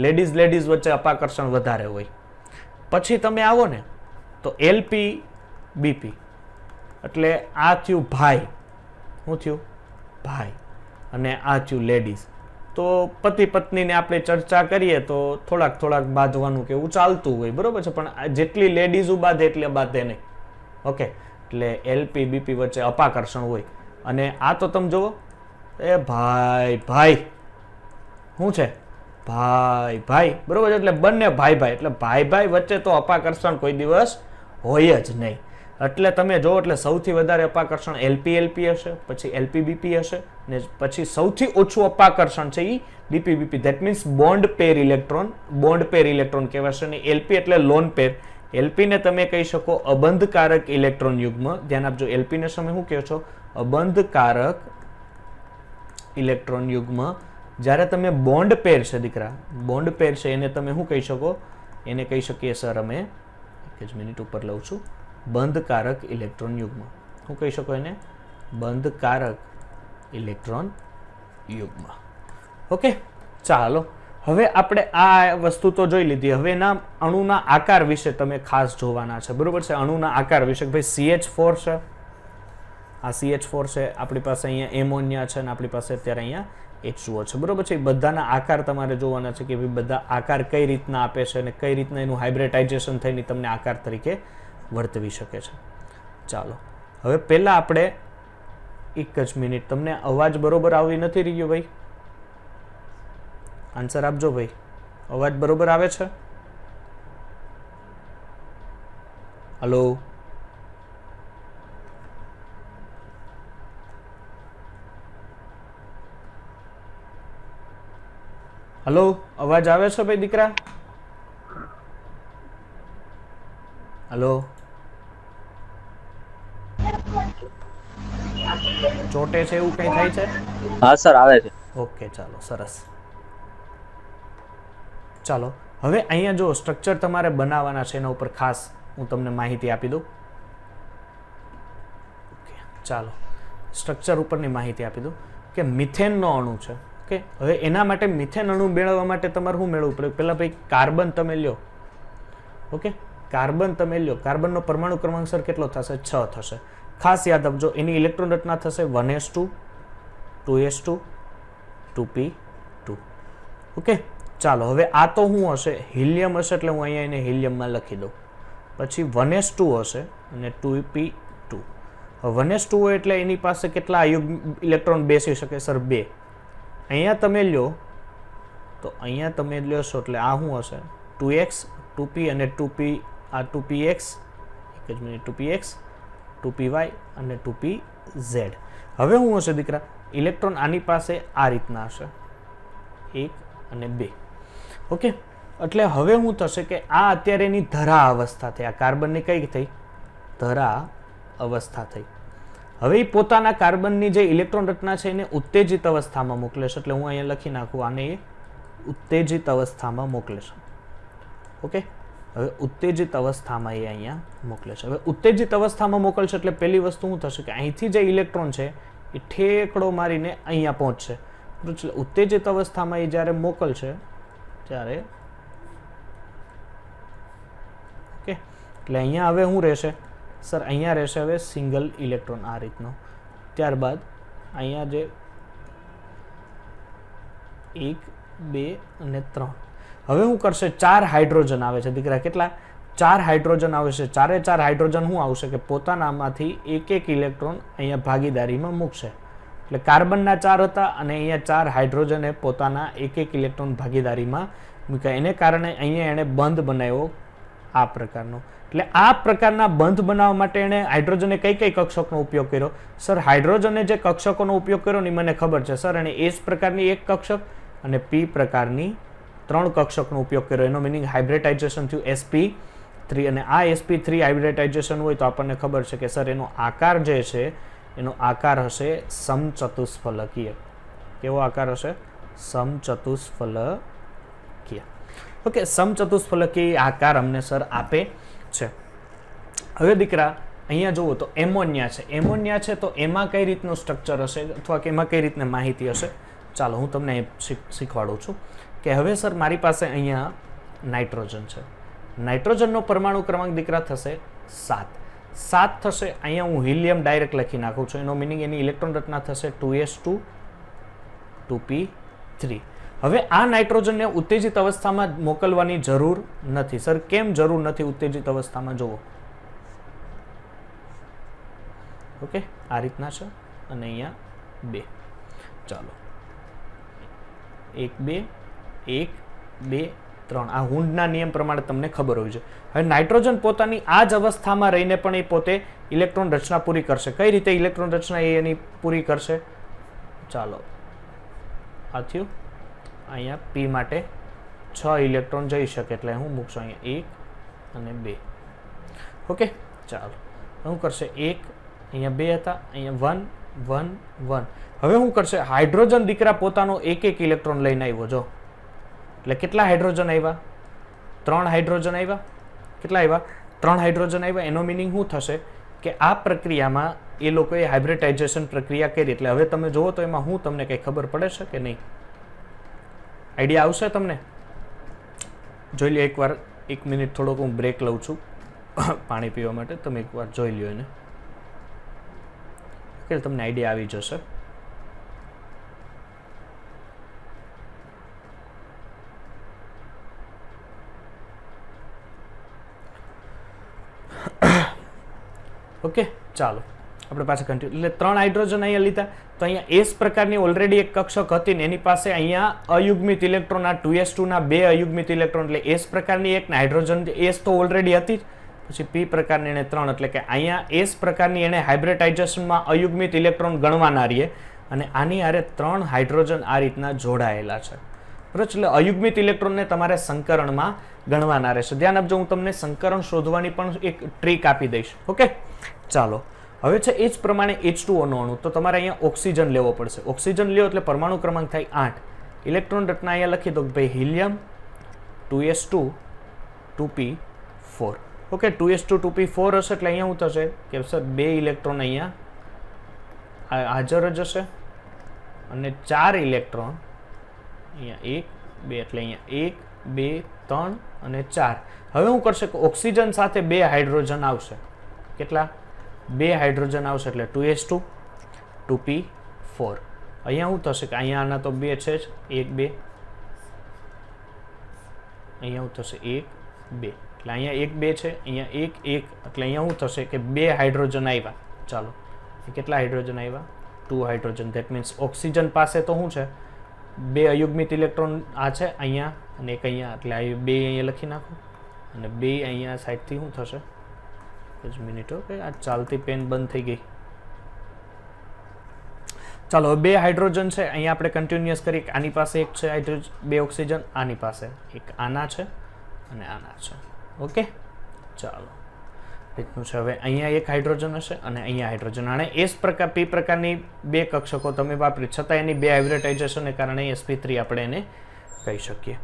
લેડીઝ વચ્ચે અપાકર્ષણ વધારે હોય. પછી તમે આવો ને તો LP BP એટલે આ થયું ભાઈ. શું થયું? ભાઈ. અને આ થયું લેડીઝ. તો પતિ પત્નીને આપણે ચર્ચા કરીએ તો થોડાક બાંધવાનું કે એવું ચાલતું હોય, બરોબર છે? પણ જેટલી લેડીઝો બાંધે એટલે બાંધે નહીં. ઓકે, એટલે LP BP વચ્ચે અપાકર્ષણ હોય. અને આ તો તમે જુઓ, એ ભાઈ શું છે? ભાઈ, બરોબર છે? એટલે બંને ભાઈ એટલે ભાઈ વચ્ચે તો અપાકર્ષણ કોઈ દિવસ હોય જ નહીં. એટલે તમે જો, એટલે સૌથી વધારે અપાકર્ષણ LP હશે, પછી LP BP હશે, ને પછી સૌથી ઓછું અપાકર્ષણ છે એ BP that means bond pair electron કહેવાશે. ને LP એટલે લોન પેર. LP ને તમે કહી શકો અબંધકારક ઇલેક્ટ્રોન યુગ્મ. ધ્યાન આપજો, LP ને તમે શું કહો છો? અબંધકારક ઇલેક્ટ્રોન યુગ્મ. જ્યારે તમે બોન્ડ પેર છે દીકરા, બોન્ડ પેર છે એને તમે શું કહી શકો? એને કહી શકીએ સર અમે, એક જ મિનિટ ઉપર લઉં છું, બંધકારક ઇલેક્ટ્રોન યુગ્મ. શું કહી શકો એને? બંધકારક ઇલેક્ટ્રોન યુગ્મ. ઓકે, ચાલો હવે આપણે આ વસ્તુ તો જોઈ લીધી. હવે એના અણુના આકાર વિશે તમે ખાસ જોવાના છે, બરોબર છે? અણુના આકાર વિશે. ભાઈ CH4 છે, આ CH4 છે, આપણી પાસે અહીંયા એમોનિયા છે, અને આપણી પાસે અત્યારે અહીંયા H2O છે, બરોબર છે? બધાના આકાર તમારે જોવાના છે કે ભાઈ બધા આકાર કઈ રીતના આપે છે અને કઈ રીતના એનું હાઇબ્રિડાઇઝેશન થઈને તમને આકાર તરીકે વર્તવી શકે છે. ચાલો હવે પહેલા આપણે એક જ મિનિટ, તમને અવાજ બરોબર આવી નથી રહ્યો ભાઈ? આન્સર આપજો ભાઈ, અવાજ બરોબર આવે છે? હલો, હલો, અવાજ આવે છે ભાઈ દીકરા? હલો, ચોટે છે એવું કઈ થાય છે? હા સર, આવે છે. ઓકે, ચાલો, સરસ. ચાલો હવે અહીંયા જો સ્ટ્રક્ચર તમારે બનાવવાના છે એના ઉપર ખાસ હું તમને માહિતી આપી દઉં. ઓકે, ચાલો સ્ટ્રક્ચર ઉપરની માહિતી આપી દઉં કે મિથેનનો અણુ છે. ઓકે, હવે એના માટે મિથેન અણુ મેળવવા માટે તમારે શું મેળવવું પડે? પહેલા ભાઈ કાર્બન તમે લ્યો. ઓકે, કાર્બન તમે લ્યો. કાર્બનનો પરમાણુ ક્રમાંક સર કેટલો થશે? 6 થશે. ખાસ યાદ આપજો, એની ઇલેક્ટ્રોન રચના થશે 1s2 2s2 2p2. ઓકે, ચાલો હવે આ તો શું હશે? હિલિયમ હશે, એટલે હું અહીંયા એને હિલિયમમાં લખી દઉં. પછી 1s2 હશે અને 2p2. 1s2 એટલે એની પાસે કેટલા ઇલેક્ટ્રોન બેસી શકે સર? 2. અહીંયા તમે લ્યો તો અહીંયા તમે લ્યોશો એટલે આ શું હશે? 2x 2p અને 2p, આ 2px, એક જ મિનિટ, 2px 2py અને 2pz. હવે શું હશે દીકરા? ઇલેક્ટ્રોન આની પાસે આ રીતના હશે, 1 અને 2. ઓકે, એટલે હવે શું થશે કે આ અત્યારે એની ધરા અવસ્થા થઈ. આ કાર્બનની કઈ થઈ? ધરા અવસ્થા થઈ. હવે એ પોતાના કાર્બનની જે ઇલેક્ટ્રોન રચના છે એને ઉત્તેજિત અવસ્થામાં મોકલે છે. એટલે હું અહીંયા લખી નાખું, આને એ ઉત્તેજિત અવસ્થામાં મોકલે છે. ઓકે, હવે ઉત્તેજિત અવસ્થામાં એ અહીંયા મોકલે છે. હવે ઉત્તેજિત અવસ્થામાં મોકલશે એટલે પહેલી વસ્તુ શું થશે કે અહીંથી જે ઇલેક્ટ્રોન છે એ ઠેકડો મારીને અહીંયા પહોંચશે. એટલે ઉત્તેજિત અવસ્થામાં એ જ્યારે મોકલશે ત્યારે, ઓકે, એટલે અહીંયા હવે શું રહેશે સર? અહીંયા રહેશે હવે સિંગલ ઇલેક્ટ્રોન આ રીતનો. ત્યારબાદ અહીંયા જે 1 2 અને 3 હવે શું કરશે? 4 હાઇડ્રોજન આવે છે દીકરા. કેટલા? 4 હાઇડ્રોજન આવે છે. 4 હાઇડ્રોજન શું આવશે કે પોતાનામાંથી એક ઇલેક્ટ્રોન અહીંયા ભાગીદારીમાં મૂકશે. એટલે કાર્બનના 4 હતા અને અહીંયા 4 હાઇડ્રોજને પોતાના એક ઇલેક્ટ્રોન ભાગીદારીમાં મૂક્યા. એને કારણે અહીંયા એણે બંધ બનાવ્યો આ પ્રકારનો. એટલે આ પ્રકારના બંધ બનાવવા માટે એણે હાઇડ્રોજને કઈ કક્ષકનો ઉપયોગ કર્યો? સર હાઇડ્રોજને જે કક્ષકોનો ઉપયોગ કર્યો ને મને ખબર છે સર. એને S પ્રકારની એક કક્ષક અને P પ્રકારની 3 કક્ષકનો ઉપયોગ કર્યો. એનો મિનિંગ હાઇબ્રિડાઇઝેશન થયું sp3. અને આ sp3 હાઇબ્રિડાઇઝેશન હોય તો આપણને ખબર છે કે સર એનો આકાર જે છે એનો આકાર હશે સમચતુષ્ફલકીય. કેવો આકાર હશે? સમચતુષ્ફલકીય. ઓકે, સમચતુષ્ફલકીય આકાર અમને સર આપે છે. હવે દીકરા અહીંયા જુઓ તો એમોનિયા છે. એમોનિયા છે તો એમાં કઈ રીતનું સ્ટ્રક્ચર હશે અથવા કે એમાં કઈ રીતની માહિતી હશે? ચાલો હું તમને શીખવાડું છું કે હવે સર મારી પાસે અહીંયા નાઇટ્રોજન છે. નાઇટ્રોજનનો પરમાણુ ક્રમાંક દીકરા થશે 7 થશે. અહીંયા હું હિલિયમ ડાયરેક્ટ લખી નાખું છું. એનો મિનિંગ એની ઇલેક્ટ્રોન રચના થશે 2s2 2p3. હવે આ નાઇટ્રોજનને ઉત્તેજિત અવસ્થામાં મોકલવાની જરૂર નથી. સર કેમ જરૂર નથી ઉત્તેજિત અવસ્થામાં? જુઓ ઓકે આ રીતના છે અને અહીંયા 2. ચાલો 1 2 1 2 3 આ હુન્ડના નિયમ પ્રમાણે તમને ખબર હોવી જોઈએ. હવે નાઇટ્રોજન પોતાની આ જ અવસ્થામાં રહીને પણ એ પોતે ઇલેક્ટ્રોન રચના પૂરી કરશે. કઈ રીતે ઇલેક્ટ્રોન રચના એ એની પૂરી કરશે? ચાલો આ થયું. અહીંયા P માટે 6 ઇલેક્ટ્રોન જઈ શકે એટલે હું મૂકશું અહીંયા 1 અને 2. ઓકે ચાલો શું કરશે? 1 અહીંયા 2 હતા, અહીંયા 1 1 1. હવે શું કરશે? હાઇડ્રોજન દીકરા પોતાનો એક ઇલેક્ટ્રોન લઈને આવ્યો. જો એટલે કેટલા હાઇડ્રોજન આવ્યા? 3 હાઇડ્રોજન આવ્યા. કેટલા આવ્યા? 3 હાઇડ્રોજન આવ્યા. એનો મિનિંગ શું થશે કે આ પ્રક્રિયામાં એ લોકોએ હાઇબ્રિડાઇઝેશન પ્રક્રિયા કરી. એટલે હવે તમે જુઓ તો એમાં હું તમને કંઈ ખબર પડે છે કે નહીં? આઈડિયા આવશે તમને? જોઈ લો એકવાર. 1 મિનિટ થોડોક હું બ્રેક લઉં છું પાણી પીવા માટે. તમે એકવાર જોઈ લો એને. ઓકે તમને આઈડિયા આવી જશે. ઓકે ચાલો આપણે પાછા કન્ટિન્યુ. એટલે 3 હાઇડ્રોજન અહીંયા લીધા તો અહીંયા S પ્રકારની ઓલરેડી એક કક્ષક હતી ને એની પાસે અહીંયા અયુગ્મિત ઇલેક્ટ્રોન આ 2s2 ના 2 અયુગ્મિત ઇલેક્ટ્રોન એટલે S પ્રકારની એક ને હાઇડ્રોજન S તો ઓલરેડી હતી જ. પછી P પ્રકારની એને 3 એટલે કે અહીંયા S પ્રકારની એને હાઇબ્રિડાઇઝેશનમાં અયુગ્મિત ઇલેક્ટ્રોન ગણવાના રહીએ અને આની હારે 3 હાઇડ્રોજન આ રીતના જોડાયેલા છે. બરાબર? એટલે અયુગ્મિત ઇલેક્ટ્રોનને તમારે સંકરણમાં ગણવાના રહેશે. ધ્યાન આપજો, હું તમને સંકરણ શોધવાની પણ એક ટ્રીક આપી દઈશ. ઓકે ચાલો હવે છે એ જ પ્રમાણે H2O નો અણુ. તો તમારે અહીંયા ઓક્સિજન લેવો પડશે. ઓક્સિજન લ્યો એટલે પરમાણુ ક્રમાંક થાય 8. ઇલેક્ટ્રોન રચના અહીંયા લખી દો કે ભાઈ helium 2s2 2p4. Okay 2s2 2p4 હશે એટલે અહીંયા શું થશે કે સર 2 ઇલેક્ટ્રોન અહીંયા હાજર જ હશે અને 4 ઇલેક્ટ્રોન અહીંયા 1 2 એટલે અહીંયા 1 2 3 અને 4. હવે શું કરશે કે ઓક્સિજન સાથે 2 હાઇડ્રોજન આવશે. કેટલા? 2 હાઇડ્રોજન આવશે એટલે 2s2 2p4. અહીંયા શું થશે કે અહીંયા આના તો 2 છે જ 1 2. અહીંયા શું થશે 1 2 એટલે અહીંયા 1 2 છે, અહીંયા 1 1 એટલે અહીંયા શું થશે કે 2 હાઇડ્રોજન આવ્યા. ચાલો કેટલા હાઇડ્રોજન આવ્યા? 2 હાઇડ્રોજન. ધેટ મીન્સ ઓક્સિજન પાસે તો શું છે? 2 અયુગ્મિત ઇલેક્ટ્રોન આ છે અહીંયા અને એક અહીંયા એટલે આ 2 અહીંયા લખી નાખો અને 2 અહીંયા સાઈડથી શું થશે? જ મિનિટ. ઓકે આ ચાલતી પેન બંધ થઈ ગઈ. ચાલો 2 હાઇડ્રોજન છે અહીંયા આપણે કન્ટિન્યુઅસ કરી. આની પાસે એક છે હાઇડ્રોજન 2 ઓક્સિજન, આની પાસે એક આના છે અને આના છે. ઓકે ચાલો રીતનું છે. હવે અહીંયા એક હાઇડ્રોજન હશે અને અહીંયા હાઇડ્રોજન. આને S પ્રકાર P પ્રકારની 2 કક્ષકો તમે વાપરી છતાં એની 2 હાઇબ્રિડાઇઝેશનને કારણે sp3 આપણે એને કહી શકીએ.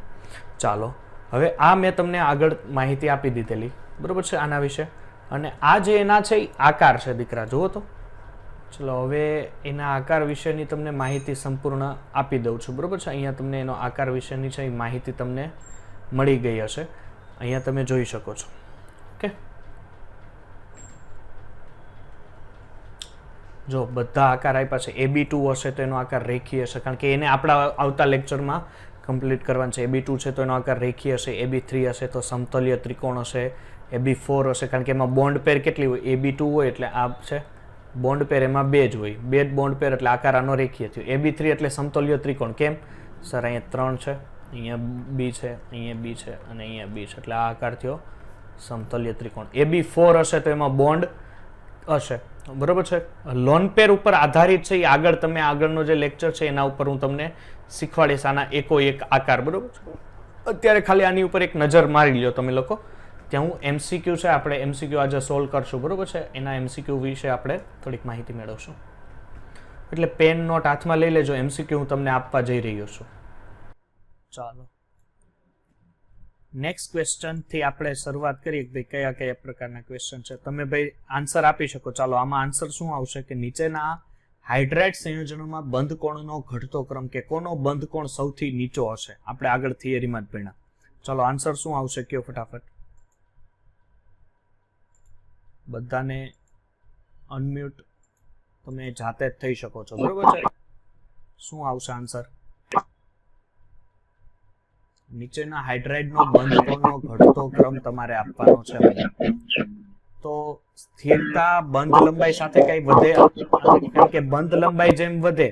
ચાલો હવે આ મેં તમને આગળ માહિતી આપી દીધેલી બરોબર છે આના વિશે. અને આ જે એના છે એ આકાર છે દીકરા. જુઓ તો ચલો હવે એના આકાર વિશેની તમને માહિતી સંપૂર્ણ આપી દઉં છું. બરોબર છે? અહીંયા તમને એનો આકાર વિશેની છે એ માહિતી તમને મળી ગઈ હશે. અહીંયા તમે જોઈ શકો છો. ઓકે જો બધા આકાર આપ્યા છે, AB2 હશે તો એનો આકાર રેખીય હશે, કારણ કે એને આપણા આવતા લેક્ચરમાં કમ્પ્લીટ કરવાનું છે. AB2 છે તો એનો આકાર રેખીય હશે, AB3 હશે તો સમતલીય ત્રિકોણ હશે, AB4 હશે કારણ કે એમાં બોન્ડ પેર કેટલી હોય, AB2 હોય એટલે આ છે બોન્ડ પેર, એમાં 2 જ હોય, 2 જ બોન્ડ પેર એટલે આકાર આનો રેખીય થયો. AB3 એટલે સમતલીય ત્રિકોણ. કેમ સર? અહીંયા 3 છે, અહીંયા B છે, અહીંયા B છે અને અહીંયા B છે એટલે આ આકાર થયો સમતલીય ત્રિકોણ. AB4 હશે તો એમાં બોન્ડ હશે, બરોબર છે. લોન પેર ઉપર આધારિત છે, એ આગળ તમે આગળનો જે લેક્ચર છે એના ઉપર હું તમને શીખવાડીશ આના એકો એક આકાર, બરોબર છે. અત્યારે ખાલી આની ઉપર એક નજર મારી લો તમે લોકો. ત્યાં હું MCQ છે, આપણે MCQ આજે સોલ્વ કરશું, બરોબર છે. એના MCQ વિશે આપણે થોડીક માહિતી મેળવશું, એટલે પેન નોટ હાથમાં લઈ લેજો. MCQ હું તમને આપવા જઈ રહ્યો છું. ચાલો નેક્સ્ટ ક્વેશ્ચન થી આપણે શરૂઆત કરીએ કે ભાઈ કયા કયા પ્રકારના ક્વેશ્ચન છે. તમે ભાઈ આન્સર આપી શકો. ચાલો આમાં આન્સર શું આવશે કે નીચેના હાઇડ્રાઇડ સંયોજનોમાં બંધ કોણનો ઘટતો ક્રમ કે કોનો બંધ કોણ સૌથી નીચો હશે. આપણે આગળ થિયરીમાં જ ભણ્યા. ચાલો આન્સર શું આવશે કયો ફટાફટ. બધાને અનમ્યુટ તમે જાતે જ થઈ શકો છો, બરોબર છે. શું આવશે આન્સર? નીચેના હાઇડ્રાઇડનો બંધ કોણનો ઘટતો ક્રમ તમારે આપવાનો છે. તો સ્થિરતા બંધ લંબાઈ સાથે કઈ વધે? કારણ કે બંધ લંબાઈ જેમ વધે,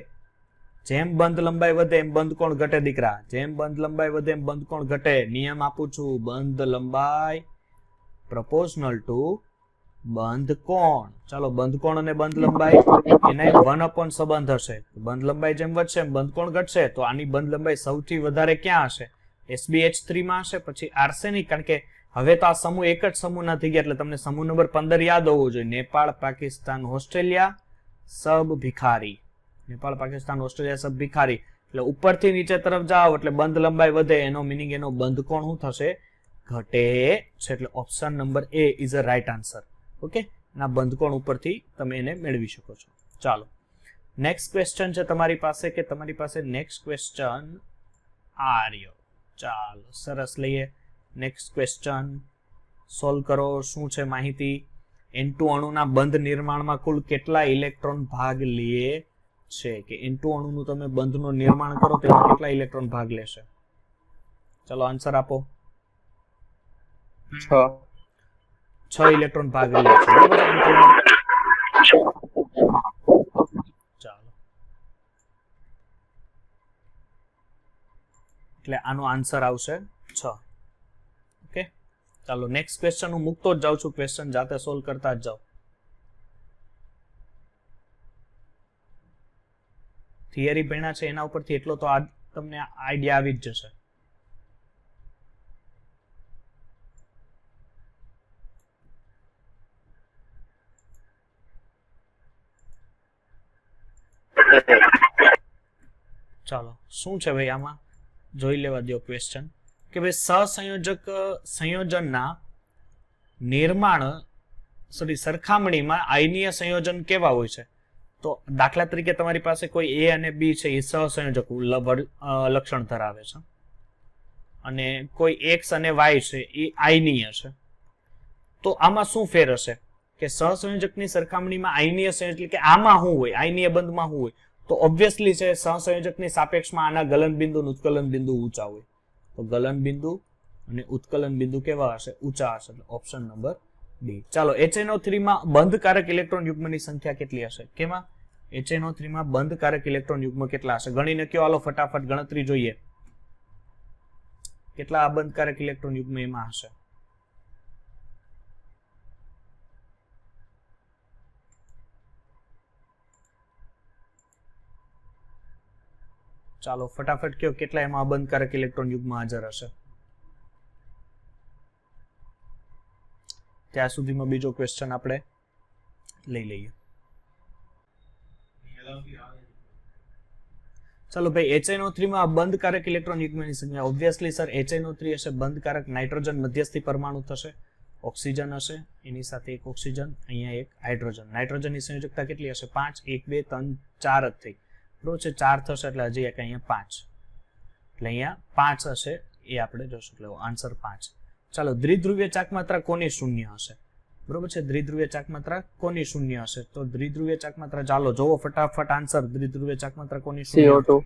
જેમ બંધ લંબાઈ વધે એમ બંધ કોણ ઘટે દીકરા. જેમ બંધ લંબાઈ વધે એમ બંધ કોણ ઘટે. નિયમ આપું છું, બંધ લંબાઈ પ્રપોર્શનલ ટુ બંધ કોણ. ચાલો બંધ કોણ અને બંધ લંબાઈ એના 1 સંબંધ હશે. બંધ લંબાઈ જેમ વધશે એમ બંધ કોણ ઘટશે. તો આની બંધ લંબાઈ સૌથી વધારે ક્યાં હશે? SbH3 માં હશે, પછી આર્સેનિક. કારણ કે હવે તો આ સમૂહ એક જ સમૂહ ના થઈ ગયા એટલે તમને સમૂહ નંબર 15 યાદ હોવો જોઈએ. નેપાળ, પાકિસ્તાન, ઓસ્ટ્રેલિયા, સબ ભિખારી. નેપાળ, પાકિસ્તાન, ઓસ્ટ્રેલિયા, સબ ભિખારી. એટલે ઉપરથી નીચે તરફ જાઓ એટલે બંધ લંબાઈ વધે, એનો મિનિંગ એનો બંધ કોણ શું થશે? ઘટે છે. એટલે option number A is a right answer. Okay, ના બંધ કોણ ઉપરથી તમે એને મેળવી શકો છો. ચાલો નેક્સ્ટ ક્વેશ્ચન છે તમારી પાસે કે તમારી પાસે નેક્સ્ટ ક્વેશ્ચન આ રહ્યો. ચાલો સરસ, લઈએ નેક્સ્ટ ક્વેશ્ચન સોલ્વ કરો. શું છે માહિતી? N2 અણુના બંધ નિર્માણમાં કુલ કેટલા ઇલેક્ટ્રોન ભાગ લે છે? કે N2 અણુનું તમે બંધનું નિર્માણ કરો તો એમાં કેટલા ઇલેક્ટ્રોન ભાગ લેશે? ચલો આન્સર આપો. 6 ઇલેક્ટ્રોન ભાગ લે છે, બરાબર. ચાલો એટલે આનો આન્સર આવશે 6. ઓકે, ચાલો નેક્સ્ટ ક્વેશ્ચન હું મૂકતો જ જાઉં છું. ક્વેશ્ચન જાતે સોલ્વ કરતા જ જાઓ. થિયરી ભણ્યા છે એના ઉપરથી એટલો તો આ તમને આઈડિયા આવી જ જશે. ચાલો શું છે ભાઈ આમાં જોઈ લેવા દો ક્વેશ્ચન કે ભાઈ સહસંયોજક સંયોજનના નિર્માણ સરખામણીમાં આયનીય સંયોજન કેવા હોય છે? તો દાખલા તરીકે તમારી પાસે કોઈ A અને B છે, એ સહસંયોજક લક્ષણ ધરાવે છે, અને કોઈ X અને Y છે એ આયનીય છે. તો આમાં શું ફેર હશે કે સહસંયોજકની સરખામણીમાં આયનીય સંયોજક એટલે કે આમાં શું હોય, આયનીય બંધમાં શું હોય? તો ઓબ્વિયસલી છે સહસંયોજકની સાપેક્ષમાં આના ગલન બિંદુ અને ઉત્કલન બિંદુ ઊંચા હોય. તો ગલન બિંદુ અને ઉત્કલન બિંદુ કેવા હશે? ઊંચા હશે. Option number B. ચાલો HNO3 માં બંધકારક ઇલેક્ટ્રોન યુગ્મની સંખ્યા કેટલી હશે? કેમાં? HNO3 માં બંધકારક ઇલેક્ટ્રોન યુગ્મ કેટલા હશે? ગણીને કયો, હાલો ફટાફટ ગણતરી જોઈએ. કેટલા બંધકારક ઇલેક્ટ્રોન યુગ્મ એમાં હશે? ચાલો ફટાફટ કયો, કેટલા એમાં બંધકારક ઇલેક્ટ્રોન યુગ્મ હાજર હશે? ત્યાં સુધીમાં બીજો ક્વેશ્ચન આપણે લઈ લઈએ. ચાલો ભાઈ, HNO3 માં બંધકારક ઇલેક્ટ્રોન યુગ્મની સંખ્યા ઓબ્વિયસલી સર HNO3 હશે બંધકારક. નાઇટ્રોજન મધ્યસ્થી પરમાણુ થશે, ઓક્સિજન હશે, એની સાથે એક ઓક્સિજન, અહીંયા એક હાઇડ્રોજન. નાઇટ્રોજનની સંયોજકતા કેટલી હશે? 5. 1 2 3 4 જ થઈ, બરોબર છે. 4 થશે એટલે હજી એક અહીંયા 5, એટલે અહીંયા 5 હશે, એ આપણે જોશું. એટલે આન્સર 5. ચાલો દ્વિધ્રુવીય ચાક માત્રા કોની શૂન્ય હશે? બરોબર છે. દ્વિધ્રુવીય ચાકમાત્રા કોની શૂન્ય હશે? તો દ્વિધ્રુવીય ચાકમાત્રા, ચાલો જોવો ફટાફટ આન્સર. દ્વિધ્રુવીય ચાકમાત્રા કોની શૂન્ય? CO2.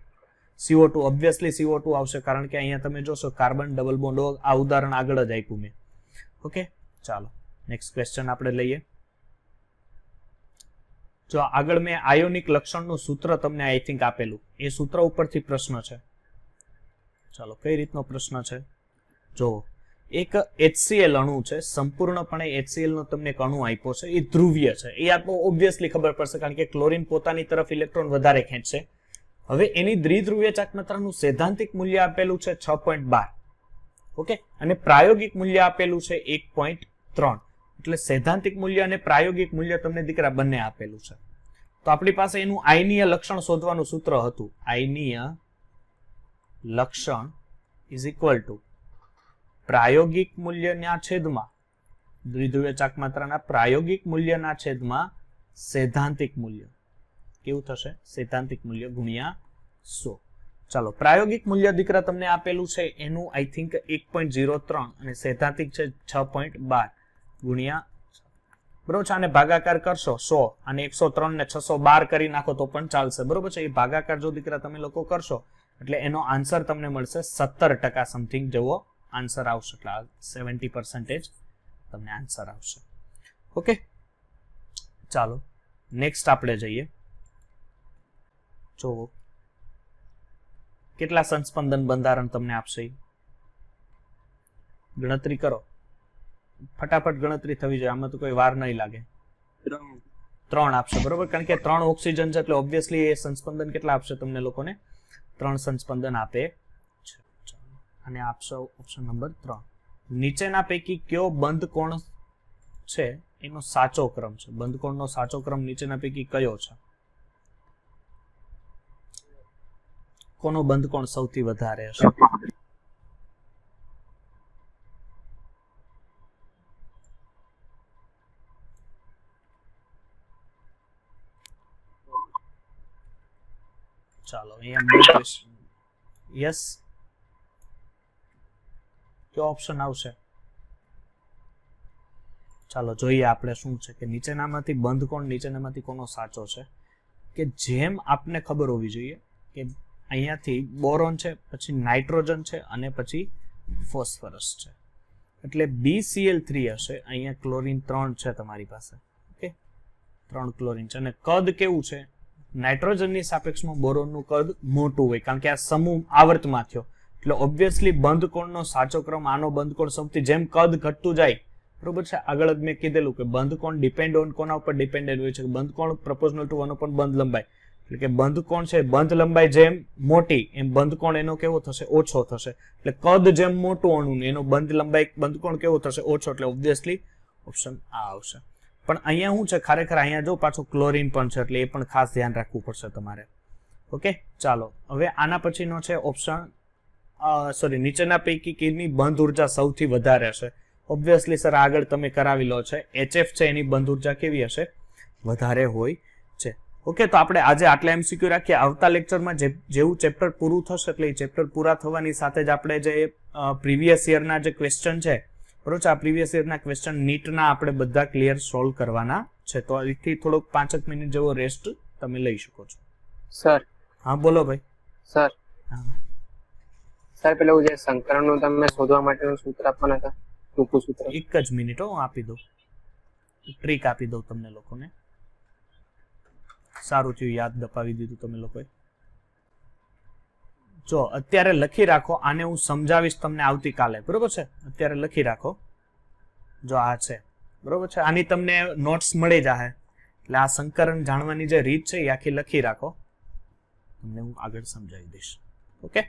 CO2 ઓબ્વિયસલી CO2 આવશે, કારણ કે અહીંયા તમે જોશો કાર્બન ડબલ બોન્ડ, આ ઉદાહરણ આગળ જ આપ્યું મેં. ઓકે, ચાલો નેક્સ્ટ ક્વેશ્ચન આપણે લઈએ. જો આગળ મેં આયોનિક લક્ષણનું સૂત્ર તમને આઈ થિંક આપેલું, એ સૂત્ર ઉપરથી પ્રશ્ન છે. ચાલો કઈ રીતનો પ્રશ્ન છે જો, એક HCl અણુ છે, સંપૂર્ણપણે HCl નો તમને એક અણુ આપ્યો છે, એ ધ્રુવીય છે. એ આપણને ઓબ્વિયસલી ખબર પડશે, કારણ કે ક્લોરીન પોતાની તરફ ઇલેક્ટ્રોન વધારે ખેંચશે. હવે એની દ્વિધ્રુવીય ચાકમાત્રાનું સૈદ્ધાંતિક મૂલ્ય આપેલું છે 6.12. ઓકે, અને પ્રાયોગિક મૂલ્ય આપેલું છે 1.3. એટલે સૈદ્ધાંતિક મૂલ્ય અને પ્રાયોગિક મૂલ્ય તમને દીકરા બંને આપેલું છે. તો આપણી પાસે એનું આયનીય લક્ષણ શોધવાનું સૂત્ર હતું. આયનીય લક્ષણ ઇઝ ઇક્વલ ટુ પ્રાયોગિક મૂલ્યના છેદમાં, દ્વિધ્રુવીય ચાકમાત્રાના પ્રાયોગિક મૂલ્યના છેદમાં સૈદ્ધાંતિક મૂલ્ય. કેવું થશે? સૈદ્ધાંતિક મૂલ્ય ગુણ્યા 100. ચાલો, પ્રાયોગિક મૂલ્ય દીકરા તમને આપેલું છે એનું આઈ થિંક 1.03 અને સૈદ્ધાંતિક છે 6.12 ગુણ્યા, બરોબર છે. આને ભાગાકાર કરશો 100 અને 103 ને 612 કરી નાખો તો પણ ચાલશે, બરોબર છે. એ ભાગાકાર જો દીકરા તમે લોકો કરશો એટલે એનો આન્સર તમને મળશે 17% સમથિંગ જેવો આન્સર આવશે. એટલે 70% તમને આન્સર આવશે. ઓકે, ચાલો નેક્સ્ટ આપણે જઈએ. જો કેટલા સંસ્પંદન બંધારણ તમને આપશે, ગણતરી કરો ફટાફટ. ગણતરી થવી જોઈએ, આમાં તો કોઈ વાર નહીં લાગે. 3 આપશે, બરોબર, કારણ કે 3 ઓક્સિજન છે એટલે ઓબ્વિયસલી એ સંસ્પંદન કેટલા આપશે તમને લોકોને? 3 સંસ્પંદન આપે છે. અને આપશો ઓપ્શન નંબર 3. નીચેના પૈકી કયો બંધ કોણ છે એનો સાચો ક્રમ છે? બંધ કોણનો સાચો ક્રમ નીચેના પૈકી કયો છે? કોનો બંધ કોણ સૌથી વધારે હશે? ચાલો અહીંયા યસ, કયો ઓપ્શન આવશે? ચાલો જોઈએ આપણે શું છે કે નીચેનામાંથી બંધ કોણ, નીચેનામાંથી કોનો સાચો છે. કે જેમ આપને ખબર હોવી જોઈએ કે અહીંયાથી બોરોન છે, પછી નાઇટ્રોજન છે અને પછી ફોસ્ફરસ છે, એટલે BCl3 હશે. અહીંયા ક્લોરીન 3 છે તમારી પાસે. ઓકે, 3 ક્લોરીન છે અને કદ કેવું છે? નાઇટ્રોજનની સાપેક્ષમાં બોરોનનું કદ મોટું હોય, કારણ કે આ સમૂહ આવર્તમાં થયો, એટલે ઓબ્વિયસલી બંધ કોણનો સાચો ક્રમ આનો બંધ કોણ સૌથી, જેમ કદ ઘટતું જાય, બરોબર છે. આગળ જ મેં કીધેલું કે બંધ કોણ ડિપેન્ડ ઓન કોના ઉપર ડિપેન્ડન્ટ હોય છે? બંધ કોણ પ્રોપોર્શનલ ટુ 1 upon બંધ લંબાઈ. એટલે કે બંધ કોણ છે, બંધ લંબાઈ જેમ મોટી એમ બંધ કોણ એનો કેવો થશે? ઓછો થશે. એટલે કદ જેમ મોટું અણુનું એનો બંધ લંબાઈ બંધ કોણ કેવો થશે? ઓછો. એટલે ઓબ્વિયસલી ઓપ્શન આ આવશે. પણ અહીંયા શું છે ખરેખર? અહીંયા જો પાછું ક્લોરીન પણ છે, એટલે એ પણ ખાસ ધ્યાન રાખવું પડશે તમારે. ઓકે, ચાલો હવે આના પછીનો છે ઓપ્શન નીચેના પૈકી કેની બંધ ઉર્જા સૌથી વધારે હશે? ઓબ્વિયસલી સર આગળ તમે કરાવી લો છે, HF છે એની બંધ ઉર્જા કેવી હશે? વધારે હોય છે. ઓકે, તો આપણે આજે આટલા MCQ રાખીએ. આવતા લેક્ચરમાં જેવું ચેપ્ટર પૂરું થશે એટલે એ ચેપ્ટર પૂરા થવાની સાથે જ આપણે જે પ્રીવિયસ યરના જે ક્વેશ્ચન છે, બરોબર છે, આ પ્રીવિયસ યરના ક્વેશ્ચન નીટના આપણે બધા ક્લિયર સોલ્વ કરવાના છે. તો અહીંથી થોડોક 5 મિનિટ જેવો રેસ્ટ તમે લઈ શકો છો. સર હા બોલો ભાઈ. સર પેલું જે સંકરણનું તમે શોધવા માટેનું સૂત્ર આપવાના હતા, ટૂંકું સૂત્ર. એક જ મિનિટ હું આપી દઉં, ટ્રીક આપી દઉં તમને લોકોને. સારું થયું યાદ દપાવી દીધું તમે લોકોએ. જો અત્યારે લખી રાખો, આને હું સમજાવીશ તમને આવતીકાલે, બરોબર છે? અત્યારે લખી રાખો. જો આ છે, બરોબર છે, આની તમને નોટ્સ મળી જશે. એટલે આ સંકરણ જાણવાની જે રીત છે એ આખી લખી રાખો, તમને હું આગળ સમજાવી દઈશ. ઓકે.